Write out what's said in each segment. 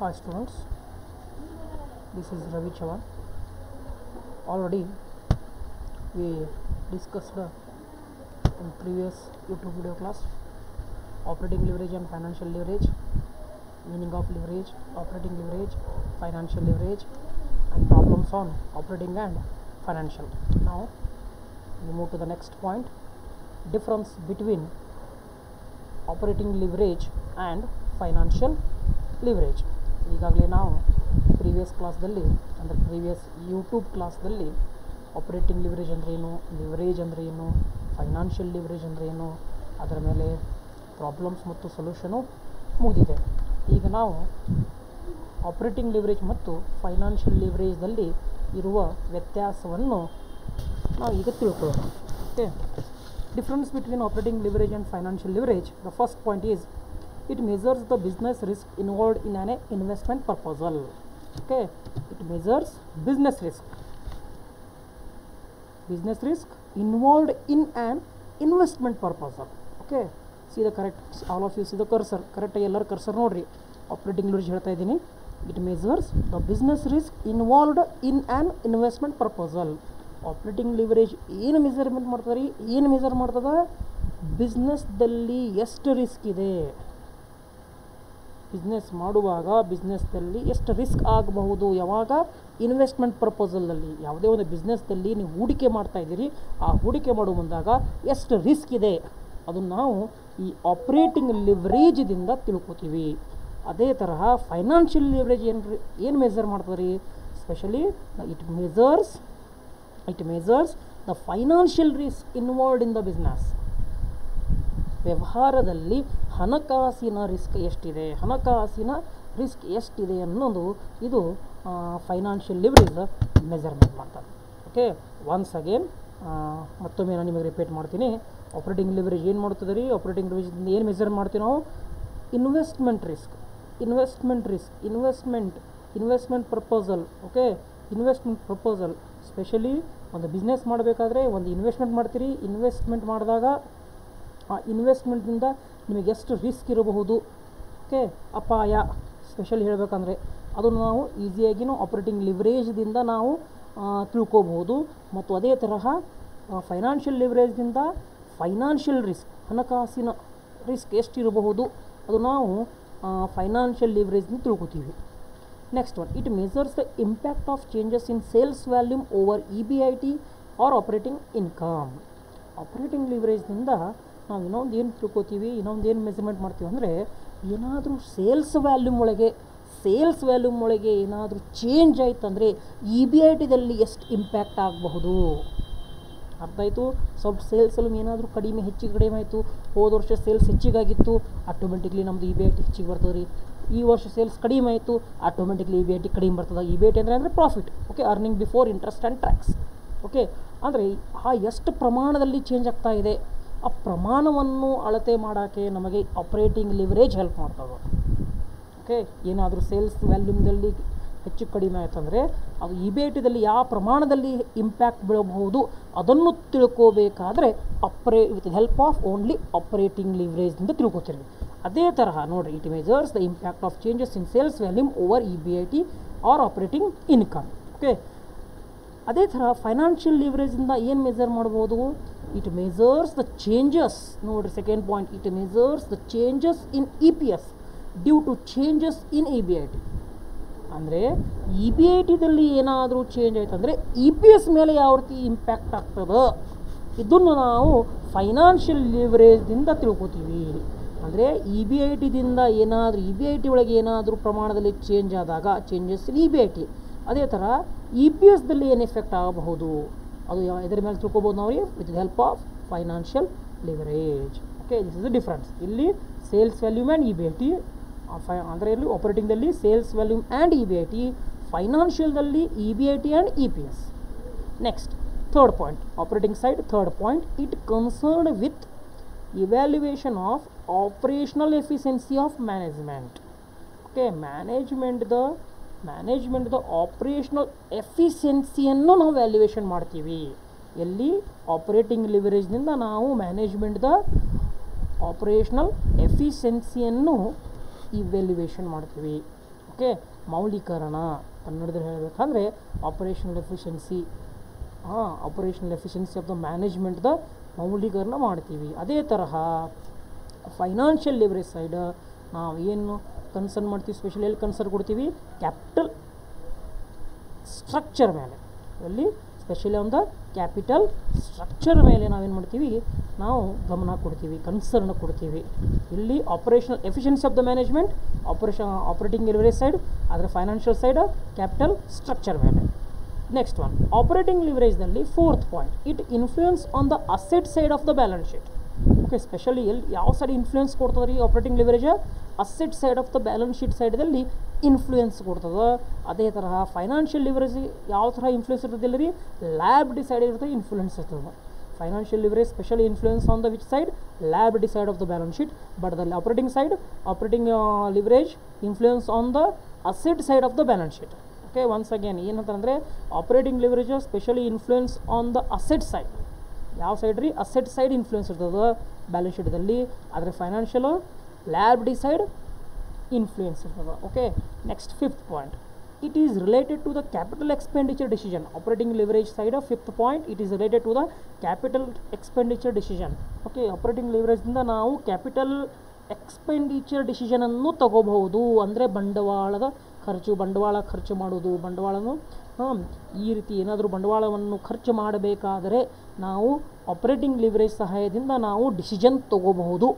Hi students, this is Ravi Chavan. Already we discussed in previous YouTube video class operating leverage and financial leverage, meaning of leverage, operating leverage, financial leverage, and problems on operating and financial. Now we move to the next point, difference between operating leverage and financial leverage. ಈಗಾಗಲೇ ನಾವು previous ಕ್ಲಾಸ್ದಲ್ಲಿ ಅಂದರೆ previous YouTube ಕ್ಲಾಸ್ದಲ್ಲಿ operating leverage ಅಂದರೆ ಏನು, leverage ಅಂದರೆ ಏನು, financial leverage ಅಂದರೆ ಏನು, ಅದರ ಮೇಲೆ ಪ್ರಾಬ್ಲಮ್ಸ್ ಮತ್ತು ಸೊಲ್ಯೂಷನು ಮುಗಿದಿದೆ. ಈಗ ನಾವು ಆಪರೇಟಿಂಗ್ ಲಿವರೇಜ್ ಮತ್ತು ಫೈನಾನ್ಷಿಯಲ್ ಲಿವರೇಜ್ದಲ್ಲಿ ಇರುವ ವ್ಯತ್ಯಾಸವನ್ನು ನಾವು ಈಗ ತಿಳ್ಕೊಳ್ಳೋಣ. Okay, difference between operating leverage and financial leverage. The first point is it measures the business risk involved in an investment proposal. Okay, it measures business risk involved in an investment proposal. Okay, see the correct, all of you see the cursor, correct ಎಲ್ಲರ cursor ನೋಡ್ರಿ. Operating leverage ಹೇಳ್ತಾ ಇದ್ದೀನಿ. It measures the business risk involved in an investment proposal. Operating leverage ಏನು measurement ಮಾಡ್ತಾರೆ, ಏನು measure ಮಾಡ್ತದ, ಬಿಸ್ನೆಸ್ದಲ್ಲಿ ಎಷ್ಟು risk ಇದೆ, ಬಿಸ್ನೆಸ್ ಮಾಡುವಾಗ ಬಿಸ್ನೆಸ್ದಲ್ಲಿ ಎಷ್ಟು ರಿಸ್ಕ್ ಆಗಬಹುದು, ಯಾವಾಗ ಇನ್ವೆಸ್ಟ್ಮೆಂಟ್ ಪ್ರಪೋಸಲಲ್ಲಿ ಯಾವುದೇ ಒಂದು ಬಿಸ್ನೆಸ್ದಲ್ಲಿ ನೀವು ಹೂಡಿಕೆ ಮಾಡ್ತಾಯಿದ್ದೀರಿ, ಆ ಹೂಡಿಕೆ ಮಾಡೋ ಮುಂದಾಗ ಎಷ್ಟು ರಿಸ್ಕ್ ಇದೆ ಅದನ್ನು ನಾವು ಈ ಆಪ್ರೇಟಿಂಗ್ ಲಿವರೇಜ್ದಿಂದ ತಿಳ್ಕೊತೀವಿ. ಅದೇ ತರಹ ಫೈನಾನ್ಷಿಯಲ್ ಲಿವರೇಜ್ ಏನು ಮೆಜರ್ ಮಾಡ್ತಾರೆ, specially it measures the financial risk involved in the business. ವ್ಯವಹಾರದಲ್ಲಿ ಹಣಕಾಸಿನ ರಿಸ್ಕ್ ಎಷ್ಟಿದೆ ಅನ್ನೋದು ಇದು ಫೈನಾನ್ಷಿಯಲ್ ಲಿವರೇಜ್ ಮೆಜರ್ಮೆಂಟ್ ಮಾಡ್ತಾರೆ. ಓಕೆ, ಒನ್ಸ್ ಅಗೇನ್ ಮತ್ತೊಮ್ಮೆ ನಾನು ನಿಮಗೆ ರಿಪೀಟ್ ಮಾಡ್ತೀನಿ. ಆಪರೇಟಿಂಗ್ ಲಿವರೇಜ್ ಏನು ಮಾಡ್ತದೆ ರೀ, ಆಪರೇಟಿಂಗ್ ಲಿವರೇಜಿಂದ ಏನು ಮೆಜರ್ ಮಾಡ್ತೀವಿ ನಾವು, investment proposal. Okay, investment proposal specially ಒಂದು ಬಿಸ್ನೆಸ್ ಮಾಡಬೇಕಾದ್ರೆ ಒಂದು ಇನ್ವೆಸ್ಟ್ಮೆಂಟ್ ಮಾಡ್ತೀರಿ. ಇನ್ವೆಸ್ಟ್ಮೆಂಟ್ ಮಾಡಿದಾಗ ಆ ಇನ್ವೆಸ್ಟ್ಮೆಂಟಿಂದ ನಿಮಗೆ ಎಷ್ಟು ರಿಸ್ಕ್ ಇರಬಹುದು, ಓಕೆ, ಅಪಾಯ ಸ್ಪೆಷಲಿ ಹೇಳಬೇಕಂದ್ರೆ ಅದನ್ನು ನಾವು ಈಸಿಯಾಗಿ ಆಪರೇಟಿಂಗ್ ಲಿವರೇಜ್ದಿಂದ ನಾವು ತಿಳ್ಕೋಬಹುದು. ಮತ್ತು ಅದೇ ತರಹ ಫೈನಾನ್ಷಿಯಲ್ ಲಿವರೇಜ್ದಿಂದ ಫೈನಾನ್ಷಿಯಲ್ ರಿಸ್ಕ್, ಹಣಕಾಸಿನ ರಿಸ್ಕ್ ಎಷ್ಟಿರಬಹುದು ಅದು ನಾವು ಫೈನಾನ್ಷಿಯಲ್ ಲಿವರೇಜ್ನ ತಿಳ್ಕೊತೀವಿ. Next one, it measures the impact of changes in sales volume over EBIT or operating income. Operating ಲಿವರೇಜ್ನಿಂದ ನಾವು ಇನ್ನೊಂದು ಏನು ತಿಳ್ಕೊತೀವಿ, ಇನ್ನೊಂದು ಏನು ಮೆಜರ್ಮೆಂಟ್ ಮಾಡ್ತೀವಿ ಅಂದರೆ, ಏನಾದರೂ ಸೇಲ್ಸ್ ವ್ಯಾಲ್ಯೂಮ್ ಒಳಗೆ ಏನಾದರೂ ಚೇಂಜ್ ಆಯ್ತಂದರೆ EBITದಲ್ಲಿ ಎಷ್ಟು ಇಂಪ್ಯಾಕ್ಟ್ ಆಗಬಹುದು. ಅರ್ಥ ಆಯಿತು? ಸ್ವಲ್ಪ ಸೇಲ್ಸ್ ವ್ಯಾಲ್ಯೂಮ್ ಏನಾದರೂ ಹೆಚ್ಚಿಗೆ ಕಡಿಮೆ ಆಯಿತು, ಹೋದ ವರ್ಷ ಸೇಲ್ಸ್ ಹೆಚ್ಚಿಗಾಗಿತ್ತು, ಆಟೋಮೆಟಿಕ್ಲಿ ನಮ್ಮದು EBIT ಹೆಚ್ಚಿಗೆ ಬರ್ತದೆ ರೀ. ಈ ವರ್ಷ ಸೇಲ್ಸ್ ಕಡಿಮೆ ಆಯಿತು, ಆಟೋಮೆಟಿಕ್ಲಿ EBIT ಕಡಿಮೆ ಬರ್ತದೆ. EBIT ಅಂದರೆ profit. Okay, earning before interest and tax. Okay, ಅಂದರೆ ಆ ಎಷ್ಟು ಪ್ರಮಾಣದಲ್ಲಿ ಚೇಂಜ್ ಆಗ್ತಾ ಇದೆ, ಆ ಪ್ರಮಾಣವನ್ನು ಅಳತೆ ಮಾಡೋಕ್ಕೆ ನಮಗೆ ಆಪರೇಟಿಂಗ್ ಲಿವರೇಜ್ ಹೆಲ್ಪ್ ಮಾಡ್ತದೆ. ಓಕೆ, ಏನಾದರೂ ಸೇಲ್ಸ್ ವ್ಯಾಲ್ಯೂಮ್ದಲ್ಲಿ ಹೆಚ್ಚು ಕಡಿಮೆ ಆಯ್ತಂದರೆ ಅದು EBITದಲ್ಲಿ ಯಾವ ಪ್ರಮಾಣದಲ್ಲಿ ಇಂಪ್ಯಾಕ್ಟ್ ಬೀಳಬಹುದು ಅದನ್ನು ತಿಳ್ಕೋಬೇಕಾದ್ರೆ with help of only operating ಲಿವರೇಜ್ನಿಂದ ತಿಳ್ಕೊತೀರಿ. ಅದೇ ತರಹ ನೋಡಿರಿ, it measures the impact of changes in sales volume over EBIT or operating income. Okay, ಅದೇ ಥರ ಫೈನಾನ್ಷಿಯಲ್ ಲಿವರೇಜಿಂದ ಏನು ಮೆಜರ್ ಮಾಡ್ಬೋದು, ಇಟ್ ಮೆಜರ್ಸ್ ದ ಚೇಂಜಸ್. ನೋಡಿರಿ, second point, it measures the changes in EPS due to changes in EBIT. ಅಂದರೆ EBITದಲ್ಲಿ ಏನಾದರೂ change ಆಯ್ತಂದರೆ EPS ಮೇಲೆ ಯಾವ ರೀತಿ ಇಂಪ್ಯಾಕ್ಟ್ ಆಗ್ತದೆ ಇದನ್ನು ನಾವು ಫೈನಾನ್ಷಿಯಲ್ ಲಿವರೇಜ್ದಿಂದ ತಿಳ್ಕೊತೀವಿ. ಅಂದರೆ EBITದಿಂದ ಏನಾದರೂ EBIT ಒಳಗೆ ಏನಾದರೂ ಪ್ರಮಾಣದಲ್ಲಿ ಚೇಂಜ್ ಆದಾಗ ಚೇಂಜಸ್ ಇನ್ EBIT, ಅದೇ ಥರ EPSದಲ್ಲಿ ಏನು ಎಫೆಕ್ಟ್ ಆಗಬಹುದು ಅದು ಇದರ ಮೇಲೆ ತಿಳ್ಕೊಬೋದು ನಾವು with help of financial leverage. Okay, this is the difference. ಇಲ್ಲಿ ಸೇಲ್ಸ್ ವ್ಯಾಲ್ಯೂಮ್ ಆ್ಯಂಡ್ EBIT, ಅಂದರೆ ಇಲ್ಲಿ ಆಪರೇಟಿಂಗ್ದಲ್ಲಿ ಸೇಲ್ಸ್ ವ್ಯಾಲ್ಯೂಮ್ ಆ್ಯಂಡ್ EBIT, ಫೈನಾನ್ಷಿಯಲ್ದಲ್ಲಿ EBIT and EPS. Next third point, operating side third point, it concerned with evaluation of operational efficiency of management. Okay, ಮ್ಯಾನೇಜ್ಮೆಂಟ್ದ operational ಎಫಿಷಿಯನ್ಸಿಯನ್ನು ನಾವು valuation ಮಾಡ್ತೀವಿ. ಎಲ್ಲಿ ಆಪರೇಟಿಂಗ್ ಲಿವರೇಜ್ನಿಂದ ನಾವು ಮ್ಯಾನೇಜ್ಮೆಂಟ್ದ ಆಪರೇಷನಲ್ ಎಫಿಷಿಯನ್ಸಿಯನ್ನು ಇವ್ಯಾಲ್ಯುವೇಷನ್ ಮಾಡ್ತೀವಿ. ಓಕೆ, ಮೌಲ್ಯೀಕರಣ ಕನ್ನಡದಲ್ಲಿ ಹೇಳಬೇಕಂದ್ರೆ operational efficiency. Operational efficiency of the ಮ್ಯಾನೇಜ್ಮೆಂಟ್ದ ಮೌಲ್ಯೀಕರಣ ಮಾಡ್ತೀವಿ. ಅದೇ ತರಹ ಫೈನಾನ್ಷಿಯಲ್ ಲಿವರೇಜ್ ಸೈಡ್ ನಾವು ಏನು ಕನ್ಸರ್ನ್ ಮಾಡ್ತೀವಿ, ಸ್ಪೆಷಲಿ ಎಲ್ಲಿ ಕನ್ಸರ್ನ್ ಕೊಡ್ತೀವಿ, ಕ್ಯಾಪಿಟಲ್ ಸ್ಟ್ರಕ್ಚರ್ ಮೇಲೆ. ಅಲ್ಲಿ specially on the capital structure ಮೇಲೆ ನಾವೇನು ಮಾಡ್ತೀವಿ, ನಾವು ಗಮನ ಕೊಡ್ತೀವಿ, ಕನ್ಸರ್ನ್ ಕೊಡ್ತೀವಿ. ಇಲ್ಲಿ operational efficiency of the management, operating leverage side, ಅದರ ಫೈನಾನ್ಷಿಯಲ್ ಸೈಡ್ ಕ್ಯಾಪಿಟಲ್ ಸ್ಟ್ರಕ್ಚರ್ ಮೇಲೆ. ನೆಕ್ಸ್ಟ್ ಒನ್, ಆಪರೇಟಿಂಗ್ ಲಿವರೇಜ್ನಲ್ಲಿ fourth point, it influence on the asset side of the balance sheet. Okay, specially ಎಲ್ಲಿ ಯಾವ ಸೈಡ್ ಇನ್ಫ್ಲೂಯೆನ್ಸ್ ಕೊಡ್ತದೆ ರೀ operating leverage? Asset side of the balance sheet ಸೈಡಲ್ಲಿ influence ಕೊಡ್ತದೆ. ಅದೇ ತರಹ ಫೈನಾನ್ಷಿಯಲ್ ಲಿವರೇಜ್ ಯಾವ ಥರ ಇನ್ಫ್ಲೂಯೆನ್ಸ್ ಇರ್ತದಿಲ್ಲ ರೀ, ಲ್ಯಾಬ್ಡಿ ಸೈಡ್ ಇರ್ತದೆ ಇನ್ಫ್ಲೂಯೆನ್ಸ್ ಇರ್ತದೆ. Financial leverage specially influence on the which side, liability side of the balance sheet. But the operating side, operating leverage influence on the asset side of the balance sheet. Okay, once again ಏನಂತಂದರೆ operating leverage specially influence on the asset side. ಯಾವ side ರೀ? Asset side influence ಇರ್ತದೆ balance ಶೀಟ್ದಲ್ಲಿ. ಆದರೆ financial liability side influence ಇರ್ತದೆ. Okay, next fifth point, it is related to the capital expenditure decision. Operating leverage side fifth point, it is related to the capital expenditure decision. Okay, operating ಲಿವರೇಜ್ದಿಂದ ನಾವು capital expenditure ಡಿಸಿಷನನ್ನು ತಗೋಬಹುದು. ಅಂದರೆ ಬಂಡವಾಳ ಖರ್ಚು ಮಾಡೋದು, ಬಂಡವಾಳನು ಈ ರೀತಿ ಏನಾದರೂ ಬಂಡವಾಳವನ್ನು ಖರ್ಚು ಮಾಡಬೇಕಾದರೆ ನಾವು ಆಪರೇಟಿಂಗ್ ಲಿವರೇಜ್ ಸಹಾಯದಿಂದ ನಾವು ಡಿಸಿಷನ್ ತಗೋಬಹುದು.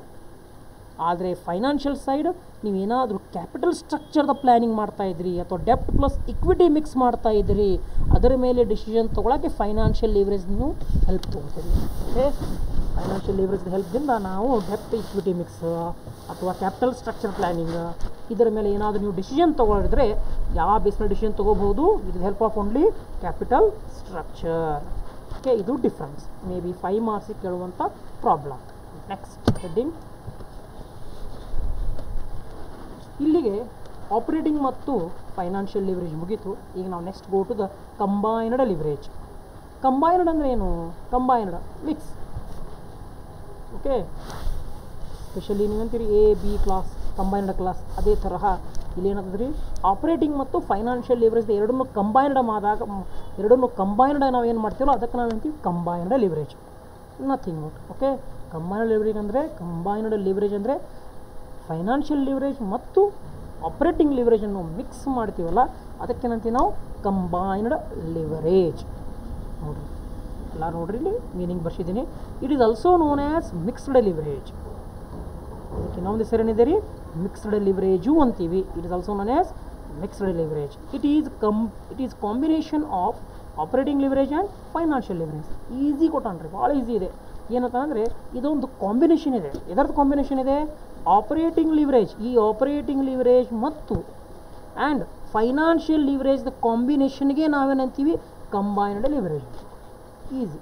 ಆದರೆ ಫೈನಾನ್ಷಿಯಲ್ ಸೈಡ್ ನೀವೇನಾದರೂ ಕ್ಯಾಪಿಟಲ್ ಸ್ಟ್ರಕ್ಚರ್ದ ಪ್ಲ್ಯಾನಿಂಗ್ ಮಾಡ್ತಾಯಿದ್ರಿ ಅಥವಾ ಡೆಪ್ಟ್ ಪ್ಲಸ್ ಇಕ್ವಿಟಿ ಮಿಕ್ಸ್ ಮಾಡ್ತಾಯಿದ್ರಿ, ಅದರ ಮೇಲೆ ಡಿಸಿಷನ್ ತೊಗೊಳಕ್ಕೆ ಫೈನಾನ್ಷಿಯಲ್ ಲಿವರೇಜ್ ನೀವು ಹೆಲ್ಪ್ ತೊಗೋತೀರಿ. ಓಕೆ, ಫೈನಾನ್ಷಿಯಲ್ ಲಿವರೇಜ್ ಹೆಲ್ಪ್ದಿಂದ ನಾವು ಡೆಪ್ಟ್ ಇಕ್ವಿಟಿ ಮಿಕ್ಸ್ ಅಥವಾ ಕ್ಯಾಪಿಟಲ್ ಸ್ಟ್ರಕ್ಚರ್ ಪ್ಲ್ಯಾನಿಂಗ್ ಇದರ ಮೇಲೆ ಏನಾದರೂ ನೀವು ಡಿಸಿಷನ್ ತೊಗೊಳಿದ್ರೆ ಯಾವ ಬೇಸ್ನಲ್ಲಿ ಡಿಸಿಷನ್ ತೊಗೋಬಹುದು, with help of only capital structure. Okay, ಇದು ಡಿಫ್ರೆನ್ಸ್. ಮೇ ಬಿ 5 ಮಾರ್ಕ್ಸಿಗೆ ಕೇಳುವಂಥ ಪ್ರಾಬ್ಲಮ್. ನೆಕ್ಸ್ಟ್ ಹೆಡ್ಡಿಂಗ್, ಇಲ್ಲಿಗೆ ಆಪರೇಟಿಂಗ್ ಮತ್ತು ಫೈನಾನ್ಷಿಯಲ್ ಲಿವರೇಜ್ ಮುಗೀತು. ಈಗ ನಾವು next go to the combined leverage. Combined ಅಂದರೆ ಏನು? Combined mix. ಓಕೆ, ಸ್ಪೆಷಲಿ ನೀವಂತೀರಿ A B class, combined class. ಅದೇ ತರಹ ಇಲ್ಲಿ ಏನಾಗ್ತದೆ ರೀ, ಆಪರೇಟಿಂಗ್ ಮತ್ತು ಫೈನಾನ್ಷಿಯಲ್ ಲಿವರೇಜ್ ಎರಡನ್ನೂ ಕಂಬೈನ್ಡ್ ನಾವು ಏನು ಮಾಡ್ತೀವೋ ಅದಕ್ಕೆ ನಾವು ಏನಂತೀವಿ combined leverage, nothing more. Okay, combined leverage ಅಂದರೆ ಫೈನಾನ್ಷಿಯಲ್ ಲಿವರೇಜ್ ಮತ್ತು ಆಪರೇಟಿಂಗ್ ಲಿವರೇಜನ್ನು ಮಿಕ್ಸ್ ಮಾಡ್ತೀವಲ್ಲ ಅದಕ್ಕೇನಂತೀವಿ ನಾವು ಕಂಬೈನ್ಡ್ ಲಿವರೇಜ್. ನೋಡಿರಿ, ಎಲ್ಲ ನೋಡ್ರಿ, ಇಲ್ಲಿ ಮೀನಿಂಗ್ ಬರ್ಸಿದ್ದೀನಿ. It is also known as mixed leverage. ಅದಕ್ಕೆ ಇನ್ನೊಂದು ಹೆಸರೇನಿದೆ ರೀ, ಮಿಕ್ಸ್ಡ್ ಲಿವರೇಜು ಅಂತೀವಿ. It is also known as mixed leverage. It is combination of operating leverage and financial leverage. Easy ಕೊಟ್ಟಾನ್ರಿ, ಭಾಳ ಈಸಿ ಇದೆ. ಏನಂತ ಅಂದರೆ ಇದೊಂದು ಕಾಂಬಿನೇಷನ್ ಇದೆ. ಇದರದ್ದು ಕಾಂಬಿನೇಷನ್ ಇದೆ ಆಪರೇಟಿಂಗ್ ಲಿವರೇಜ್, ಈ ಆಪರೇಟಿಂಗ್ ಲಿವರೇಜ್ ಮತ್ತು ಆ್ಯಂಡ್ ಫೈನಾನ್ಷಿಯಲ್ ಲಿವರೇಜ್ದ ಕಾಂಬಿನೇಷನ್ಗೆ ನಾವೇನಂತೀವಿ ಕಂಬೈನ್ಡ್ ಲಿವರೇಜ್. ಈಸಿ.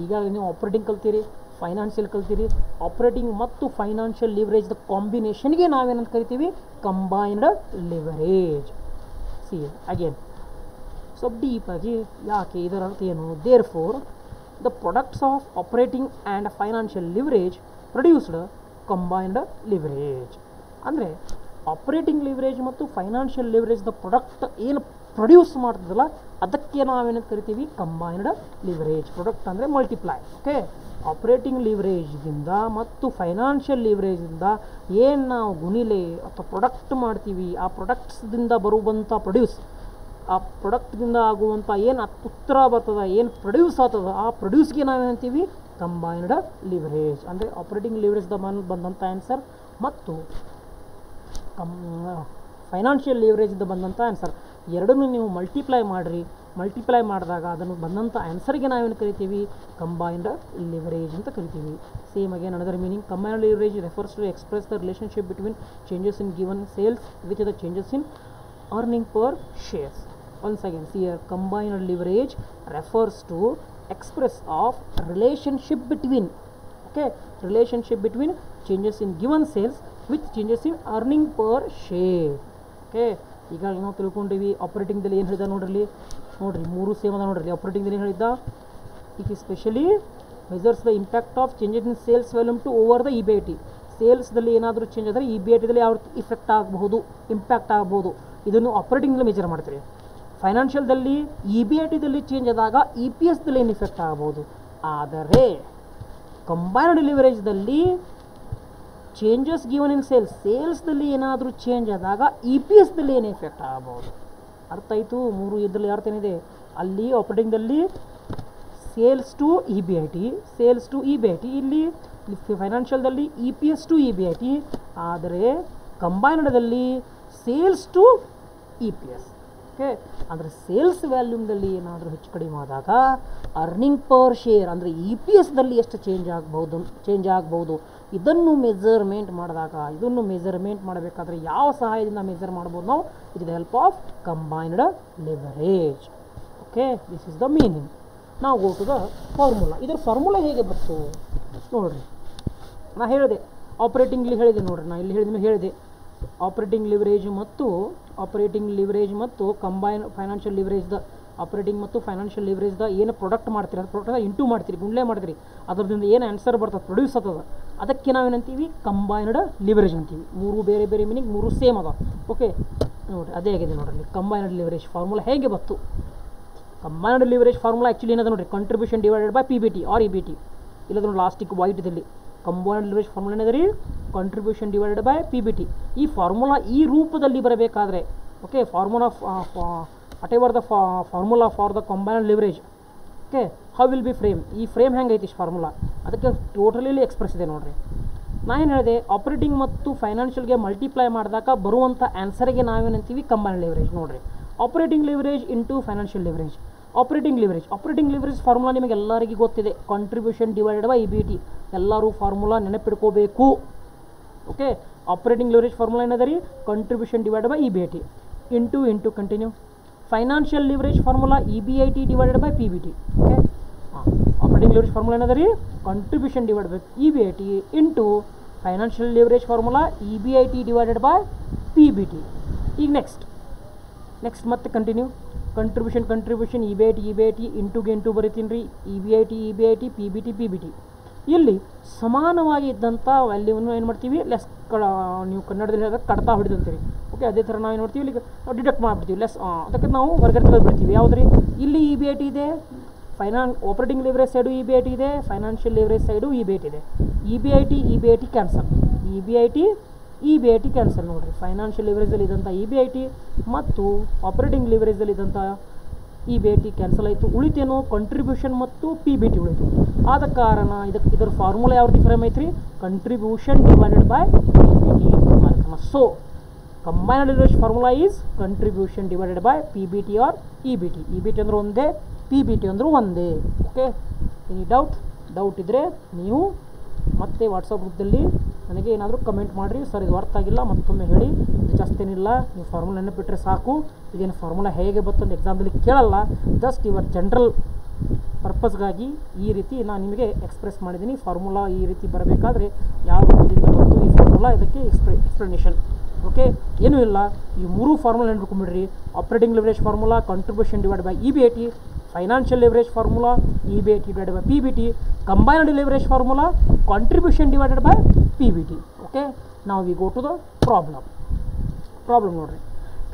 ಈಗ ನೀವು ಆಪರೇಟಿಂಗ್ ಕಲ್ತೀರಿ, ಫೈನಾನ್ಷಿಯಲ್ ಕಲ್ತೀರಿ, ಆಪರೇಟಿಂಗ್ ಮತ್ತು ಫೈನಾನ್ಷಿಯಲ್ ಲಿವರೇಜ್ದ ಕಾಂಬಿನೇಷನ್ಗೆ ನಾವೇನಂತ ಕರಿತೀವಿ ಕಂಬೈನ್ಡ್ ಲಿವರೇಜ್. ಸಿ ಅಗೇನ್ ಸ್ವಲ್ಪ ಡೀಪಾಗಿ ಯಾಕೆ, ಇದರ ಅರ್ಥ ಏನು? Therefore the products of operating and financial leverage produced combined leverage. ಅಂದರೆ ಆಪರೇಟಿಂಗ್ ಲಿವರೇಜ್ ಮತ್ತು ಫೈನಾನ್ಷಿಯಲ್ ಲಿವರೇಜ್ದ ಪ್ರಾಡಕ್ಟ್ ಏನು ಪ್ರೊಡ್ಯೂಸ್ ಮಾಡ್ತದಲ್ಲ ಅದಕ್ಕೆ ನಾವೇನಂತ ಕರಿತೀವಿ ಕಂಬೈನ್ಡ್ ಲಿವರೇಜ್. ಪ್ರಾಡಕ್ಟ್ ಅಂದರೆ ಮಲ್ಟಿಪ್ಲೈ. ಓಕೆ, ಆಪರೇಟಿಂಗ್ ಲಿವರೇಜ್ದಿಂದ ಮತ್ತು ಫೈನಾನ್ಷಿಯಲ್ ಲಿವರೇಜಿಂದ ಏನು ನಾವು ಗುಣಿಲೆ ಅಥವಾ ಪ್ರೊಡಕ್ಟ್ ಮಾಡ್ತೀವಿ, ಆ ಪ್ರೊಡಕ್ಟ್ಸ್ದಿಂದ ಬರುವಂಥ ಆ ಪ್ರೊಡಕ್ಟ್ದಿಂದ ಆಗುವಂಥ ಏನು ಉತ್ತರ ಬರ್ತದೆ, ಏನು ಪ್ರೊಡ್ಯೂಸ್ ಆಗ್ತದೆ, ಆ ಪ್ರೊಡ್ಯೂಸ್ಗೆ ನಾವೇನಂತೀವಿ ಕಂಬೈನ್ಡ್ ಲಿವರೇಜ್. ಅಂದರೆ ಆಪರೇಟಿಂಗ್ ಲಿವರೇಜ್ದ ಬಂದಂಥ ಆನ್ಸರ್ ಮತ್ತು ಫೈನಾನ್ಷಿಯಲ್ ಲಿವರೇಜಿಂದ ಬಂದಂಥ ಆನ್ಸರ್ ಎರಡನ್ನೂ ನೀವು ಮಲ್ಟಿಪ್ಲೈ ಮಾಡಿದಾಗ ಅದನ್ನು ಬಂದಂಥ ಆನ್ಸರ್ಗೆ ನಾವೇನು ಕರಿತೀವಿ ಕಂಬೈನ್ಡ್ ಲಿವರೇಜ್ ಅಂತ ಕರಿತೀವಿ. Same again another meaning, combined leverage refers to express the relationship between changes in given sales with the changes in earning per shares. Once again, see here, combined leverage refers to express of relationship between changes in given sales with changes in earning per share. Okay, ಈಗ ನಾವು ತಿಳ್ಕೊಂಡಿವಿ ಆಪರೇಟಿಂಗ್ದಲ್ಲಿ ಏನು ಹೇಳಿದ ನೋಡ್ರಿ, ಮೂರು same ಅದ ನೋಡ್ರಿ. ಆಪರೇಟಿಂಗ್ದಲ್ಲಿ ಏನು ಹೇಳಿದ್ದ, it is specially measures the impact of changes in sales volume to over the EBIT. ಸೇಲ್ಸ್ದಲ್ಲಿ ಏನಾದರೂ ಚೇಂಜ್ ಆದರೆ ಇಬಿಐಟಿದಲ್ಲಿ ಯಾವ ಇಂಪ್ಯಾಕ್ಟ್ ಆಗಬಹುದು. ಇದನ್ನು ಆಪರೇಟಿಂಗ್ನಲ್ಲಿ ಮೆಜರ್ ಮಾಡ್ತೀರಿ. ಫೈನಾನ್ಷಿಯಲ್ದಲ್ಲಿ EBITದಲ್ಲಿ ಚೇಂಜ್ ಆದಾಗ EPSದಲ್ಲಿ ಏನು ಇಫೆಕ್ಟ್ ಆಗ್ಬೋದು. ಆದರೆ ಕಂಬೈನ್ಡ್ ಲಿವರೇಜ್ದಲ್ಲಿ ಚೇಂಜಸ್ ಗಿವನ್ ಇನ್ ಸೇಲ್ಸ್ದಲ್ಲಿ ಏನಾದರೂ ಚೇಂಜ್ ಆದಾಗ EPSದಲ್ಲಿ ಏನು ಎಫೆಕ್ಟ್ ಆಗ್ಬೋದು. ಅರ್ಥ ಆಯಿತು? 3 ಇದರಲ್ಲಿ ಅರ್ಥ ಏನಿದೆ, ಅಲ್ಲಿ ಆಪರೇಟಿಂಗ್ದಲ್ಲಿ ಸೇಲ್ಸ್ ಟು EBIT, ಇಲ್ಲಿ ಫೈನಾನ್ಷಿಯಲ್ದಲ್ಲಿ EPS ಟು EBIT, ಆದರೆ ಕಂಬೈನ್ಡ್ದಲ್ಲಿ ಸೇಲ್ಸ್ ಟು EPS. ಓಕೆ, ಅಂದರೆ ಸೇಲ್ಸ್ ವ್ಯಾಲ್ಯೂಮ್ದಲ್ಲಿ ಏನಾದರೂ ಹೆಚ್ಚು ಕಡಿಮೆ ಆದಾಗ ಅರ್ನಿಂಗ್ ಪರ್ ಶೇರ್ ಅಂದರೆ EPSದಲ್ಲಿ ಎಷ್ಟು ಚೇಂಜ್ ಆಗ್ಬೋದು. ಇದನ್ನು ಮೆಜರ್ಮೆಂಟ್ ಮಾಡಬೇಕಾದ್ರೆ ಯಾವ ಸಹಾಯದಿಂದ ಮೆಜರ್ ಮಾಡ್ಬೋದು ನಾವು? With the help of combined leverage. Okay, this is the meaning. ನಾವು ಗೋ ಟು ದ ಫಾರ್ಮುಲಾ. ಇದರ ಫಾರ್ಮುಲಾ ಹೇಗೆ ಬಂತು ನೋಡಿರಿ. ನಾ ಹೇಳಿದೆ ಆಪರೇಟಿಂಗ್ಲಿ ಹೇಳಿದೆ ನೋಡ್ರಿ, ನಾ ಇಲ್ಲಿ ಹೇಳಿದೆ ಆಪರೇಟಿಂಗ್ ಲಿವರೇಜ್ ಮತ್ತು ಕಂಬೈನ್ ಫೈನಾನ್ಷಿಯಲ್ ಲಿವರೇಜ್ದ ಆಪರೇಟಿಂಗ್ ಮತ್ತು ಫೈನಾನ್ಷಿಯಲ್ ಲಿವರೇಜ್ದ ಏನು ಪ್ರಾಡಕ್ಟ್ ಮಾಡ್ತೀರಿ, ಅದು ಪ್ರಾಡಕ್ಟ್ ಇಂಟು ಮಾಡ್ತೀರಿ, ಗುಂಡ್ಲೆ ಮಾಡ್ತೀರಿ, ಅದರಿಂದ ಏನು ಆನ್ಸರ್ ಬರ್ತದೆ, ಪ್ರೊಡ್ಯೂಸ್ ಆಗ್ತದೆ, ಅದಕ್ಕೆ ನಾವೇನಂತೀವಿ ಕಂಬೈನ್ಡ್ ಲಿವರೇಜ್ ಅಂತೀವಿ. 3 ಬೇರೆ ಬೇರೆ ಮೀನಿಂಗ್, 3 ಸೇಮ್ ಅದ. ಓಕೆ ನೋಡಿರಿ, ಅದೇ ಆಗಿದೆ ನೋಡ್ರಿ. ಕಂಬೈನ್ಡ್ ಲಿವರೇಜ್ ಫಾರ್ಮುಲಾ ಹೇಗೆ ಬಂತು? ಕಂಬೈನ್ಡ್ ಲಿವರೇಜ್ ಫಾರ್ಮುಲಾ ಆ್ಯಕ್ಚುಲಿ ಏನದ ನೋಡಿರಿ, contribution divided by PBT or EBT. ಇಲ್ಲದ ನೋಡಿ ಲಾಸ್ಟಿಗೆ ವೈಟ್ದಲ್ಲಿ ಕಂಬೈನ್ಡ್ ಲಿವರೇಜ್ ಫಾರ್ಮುಲಾ ಏನದ ರೀ, ಕಂಟ್ರಿಬ್ಯೂಷನ್ ಡಿವೈಡೆಡ್ ಬೈ PBT. ಈ ಫಾರ್ಮುಲಾ ಈ ರೂಪದಲ್ಲಿ ಬರಬೇಕಾದ್ರೆ, okay, what ever the formula for the combined leverage, okay, how will be frame, ಈ ಫ್ರೇಮ್ ಹೆಂಗೆ ಐತಿ ಫಾರ್ಮುಲಾ, ಅದಕ್ಕೆ ಟೋಟಲಿ ಎಕ್ಸ್ಪ್ರೆಸ್ ಇದೆ ನೋಡಿರಿ. ನಾನು ಏನು ಹೇಳಿದೆ, ಆಪರೇಟಿಂಗ್ ಮತ್ತು ಫೈನಾನ್ಷಿಯಲ್ಗೆ ಮಲ್ಟಿಪ್ಲೈ ಮಾಡಿದಾಗ ಬರುವಂಥ ಆನ್ಸರ್ಗೆ ನಾವೇನಂತೀವಿ ಕಂಬೈನ್ಡ್ ಲಿವರೇಜ್. ನೋಡಿರಿ, operating leverage into financial leverage. Operating leverage formula ನಿಮಗೆ ಎಲ್ಲರಿಗೂ ಗೊತ್ತಿದೆ, ಕಂಟ್ರಿಬ್ಯೂಷನ್ ಡಿವೈಡೆಡ್ ಬೈ EBT. ಎಲ್ಲರೂ ಫಾರ್ಮುಲಾ ನೆನಪಿಟ್ಕೋಬೇಕು. ಓಕೆ, ಆಪರೇಟಿಂಗ್ ಲಿವರೇಜ್ ಫಾರ್ಮುಲಾ ಏನದ ರೀ, contribution divided by EBT into continue. Financial leverage formula EBIT divided by PBT. Okay, operating leverage formula ಏನದ ರೀ, contribution divided by EBIT into financial leverage formula EBIT divided by PBT. ಈಗ next ಮತ್ತೆ continue. Contribution EBIT into ಬರೀತೀನಿ ರೀ, EBIT PBT. ಇಲ್ಲಿ ಸಮಾನವಾಗಿ ಇದ್ದಂಥ ವ್ಯಾಲ್ಯೂವನ್ನು ಏನು ಮಾಡ್ತೀವಿ, ನೀವು ಕನ್ನಡದಲ್ಲಿ ಹೇಳಿದ್ರೆ ಕಡ್ತಾ ಹೊಡಿದಂತೀವಿ. ಓಕೆ, ಅದೇ ಥರ ನಾವು ಏನು ಮಾಡ್ತೀವಿ, ಇಲ್ಲಿ ನಾವು ಡಿಡಕ್ಟ್ ಮಾಡಿಬಿಡ್ತೀವಿ, ಅದಕ್ಕೆ ನಾವು ಹೊರಗಡೆ ತೆಗೆದುಬಿಡ್ತೀವಿ. ಯಾವುದ್ರಿ, ಇಲ್ಲಿ EBIT ಇದೆ, ಆಪರೇಟಿಂಗ್ ಲಿವರೇಜ್ ಸೈಡು EBIT ಇದೆ, ಫೈನಾನ್ಷಿಯಲ್ ಲಿವರೇಜ್ ಸೈಡು EBIT ಇದೆ. EBIT ಕ್ಯಾನ್ಸಲ್, EBIT ಕ್ಯಾನ್ಸಲ್ ನೋಡಿರಿ. ಫೈನಾನ್ಷಿಯಲ್ ಲಿವರೇಜಲ್ಲಿ ಇದ್ದಂಥ EBIT ಮತ್ತು ಆಪರೇಟಿಂಗ್ ಲಿವರೇಜಲ್ಲಿ ಇದ್ದಂಥ EBIT ಕ್ಯಾನ್ಸಲ್ ಆಯಿತು. ಉಳಿತೇನು, ಕಂಟ್ರಿಬ್ಯೂಷನ್ ಮತ್ತು PBT ಉಳಿತು. ಆದ ಕಾರಣ ಇದರ ಫಾರ್ಮುಲಾ ಯಾವ ರೀತಿ ಫ್ರೇಮ್ ಐತ್ರಿ, contribution divided by PBT. So combined leverage formula is contribution divided by PBT or EBT. EBT ಅಂದ್ರೆ ಒಂದೇ, PBT ಅಂದ್ರೆ ಒಂದೇ. ಓಕೆ, ಎನಿ ಡೌಟ್ ಇದ್ದರೆ ನೀವು ಮತ್ತೆ ವಾಟ್ಸಪ್ ಗ್ರೂಪ್ದಲ್ಲಿ ನನಗೆ ಏನಾದರೂ ಕಮೆಂಟ್ ಮಾಡಿರಿ. ಸರ್ ಇದು ಅರ್ಥ ಆಗಿಲ್ಲ ಮತ್ತೊಮ್ಮೆ ಹೇಳಿ, ಇದು ಜಾಸ್ತಿ ಏನಿಲ್ಲ, ನೀವು ಫಾರ್ಮುಲಾ ನೆನಪಿಟ್ಟರೆ ಸಾಕು. ಇದೇನು ಫಾರ್ಮುಲಾ ಹೇಗೆ ಬರ್ತಂತ ಎಕ್ಸಾಮ್ದಲ್ಲಿ ಕೇಳಲ್ಲ, ಜಸ್ಟ್ ಯುವರ್ ಜನರಲ್ ಪರ್ಪಸ್ಗಾಗಿ ಈ ರೀತಿ ನಾನು ನಿಮಗೆ ಎಕ್ಸ್ಪ್ರೆಸ್ ಮಾಡಿದ್ದೀನಿ. ಫಾರ್ಮುಲಾ ಈ ರೀತಿ ಬರಬೇಕಾದ್ರೆ ಯಾವ ರೂಪದಿಂದ ಬಂತು ಈ ಫಾರ್ಮುಲಾ, ಇದಕ್ಕೆ ಎಕ್ಸ್ಪ್ಲನೇಷನ್. ಓಕೆ, ಏನೂ ಇಲ್ಲ, ಈ 3 ಫಾರ್ಮುಲಾ ನೆನಪಿಟ್ಕೊಂಡ್ಬಿಡ್ರಿ. Operating leverage formula contribution divided by EBIT, financial leverage formula EBIT divided by PBT, combined leverage formula contribution divided by PBT. Okay, ನಾವು we go to the problem ನೋಡ್ರಿ.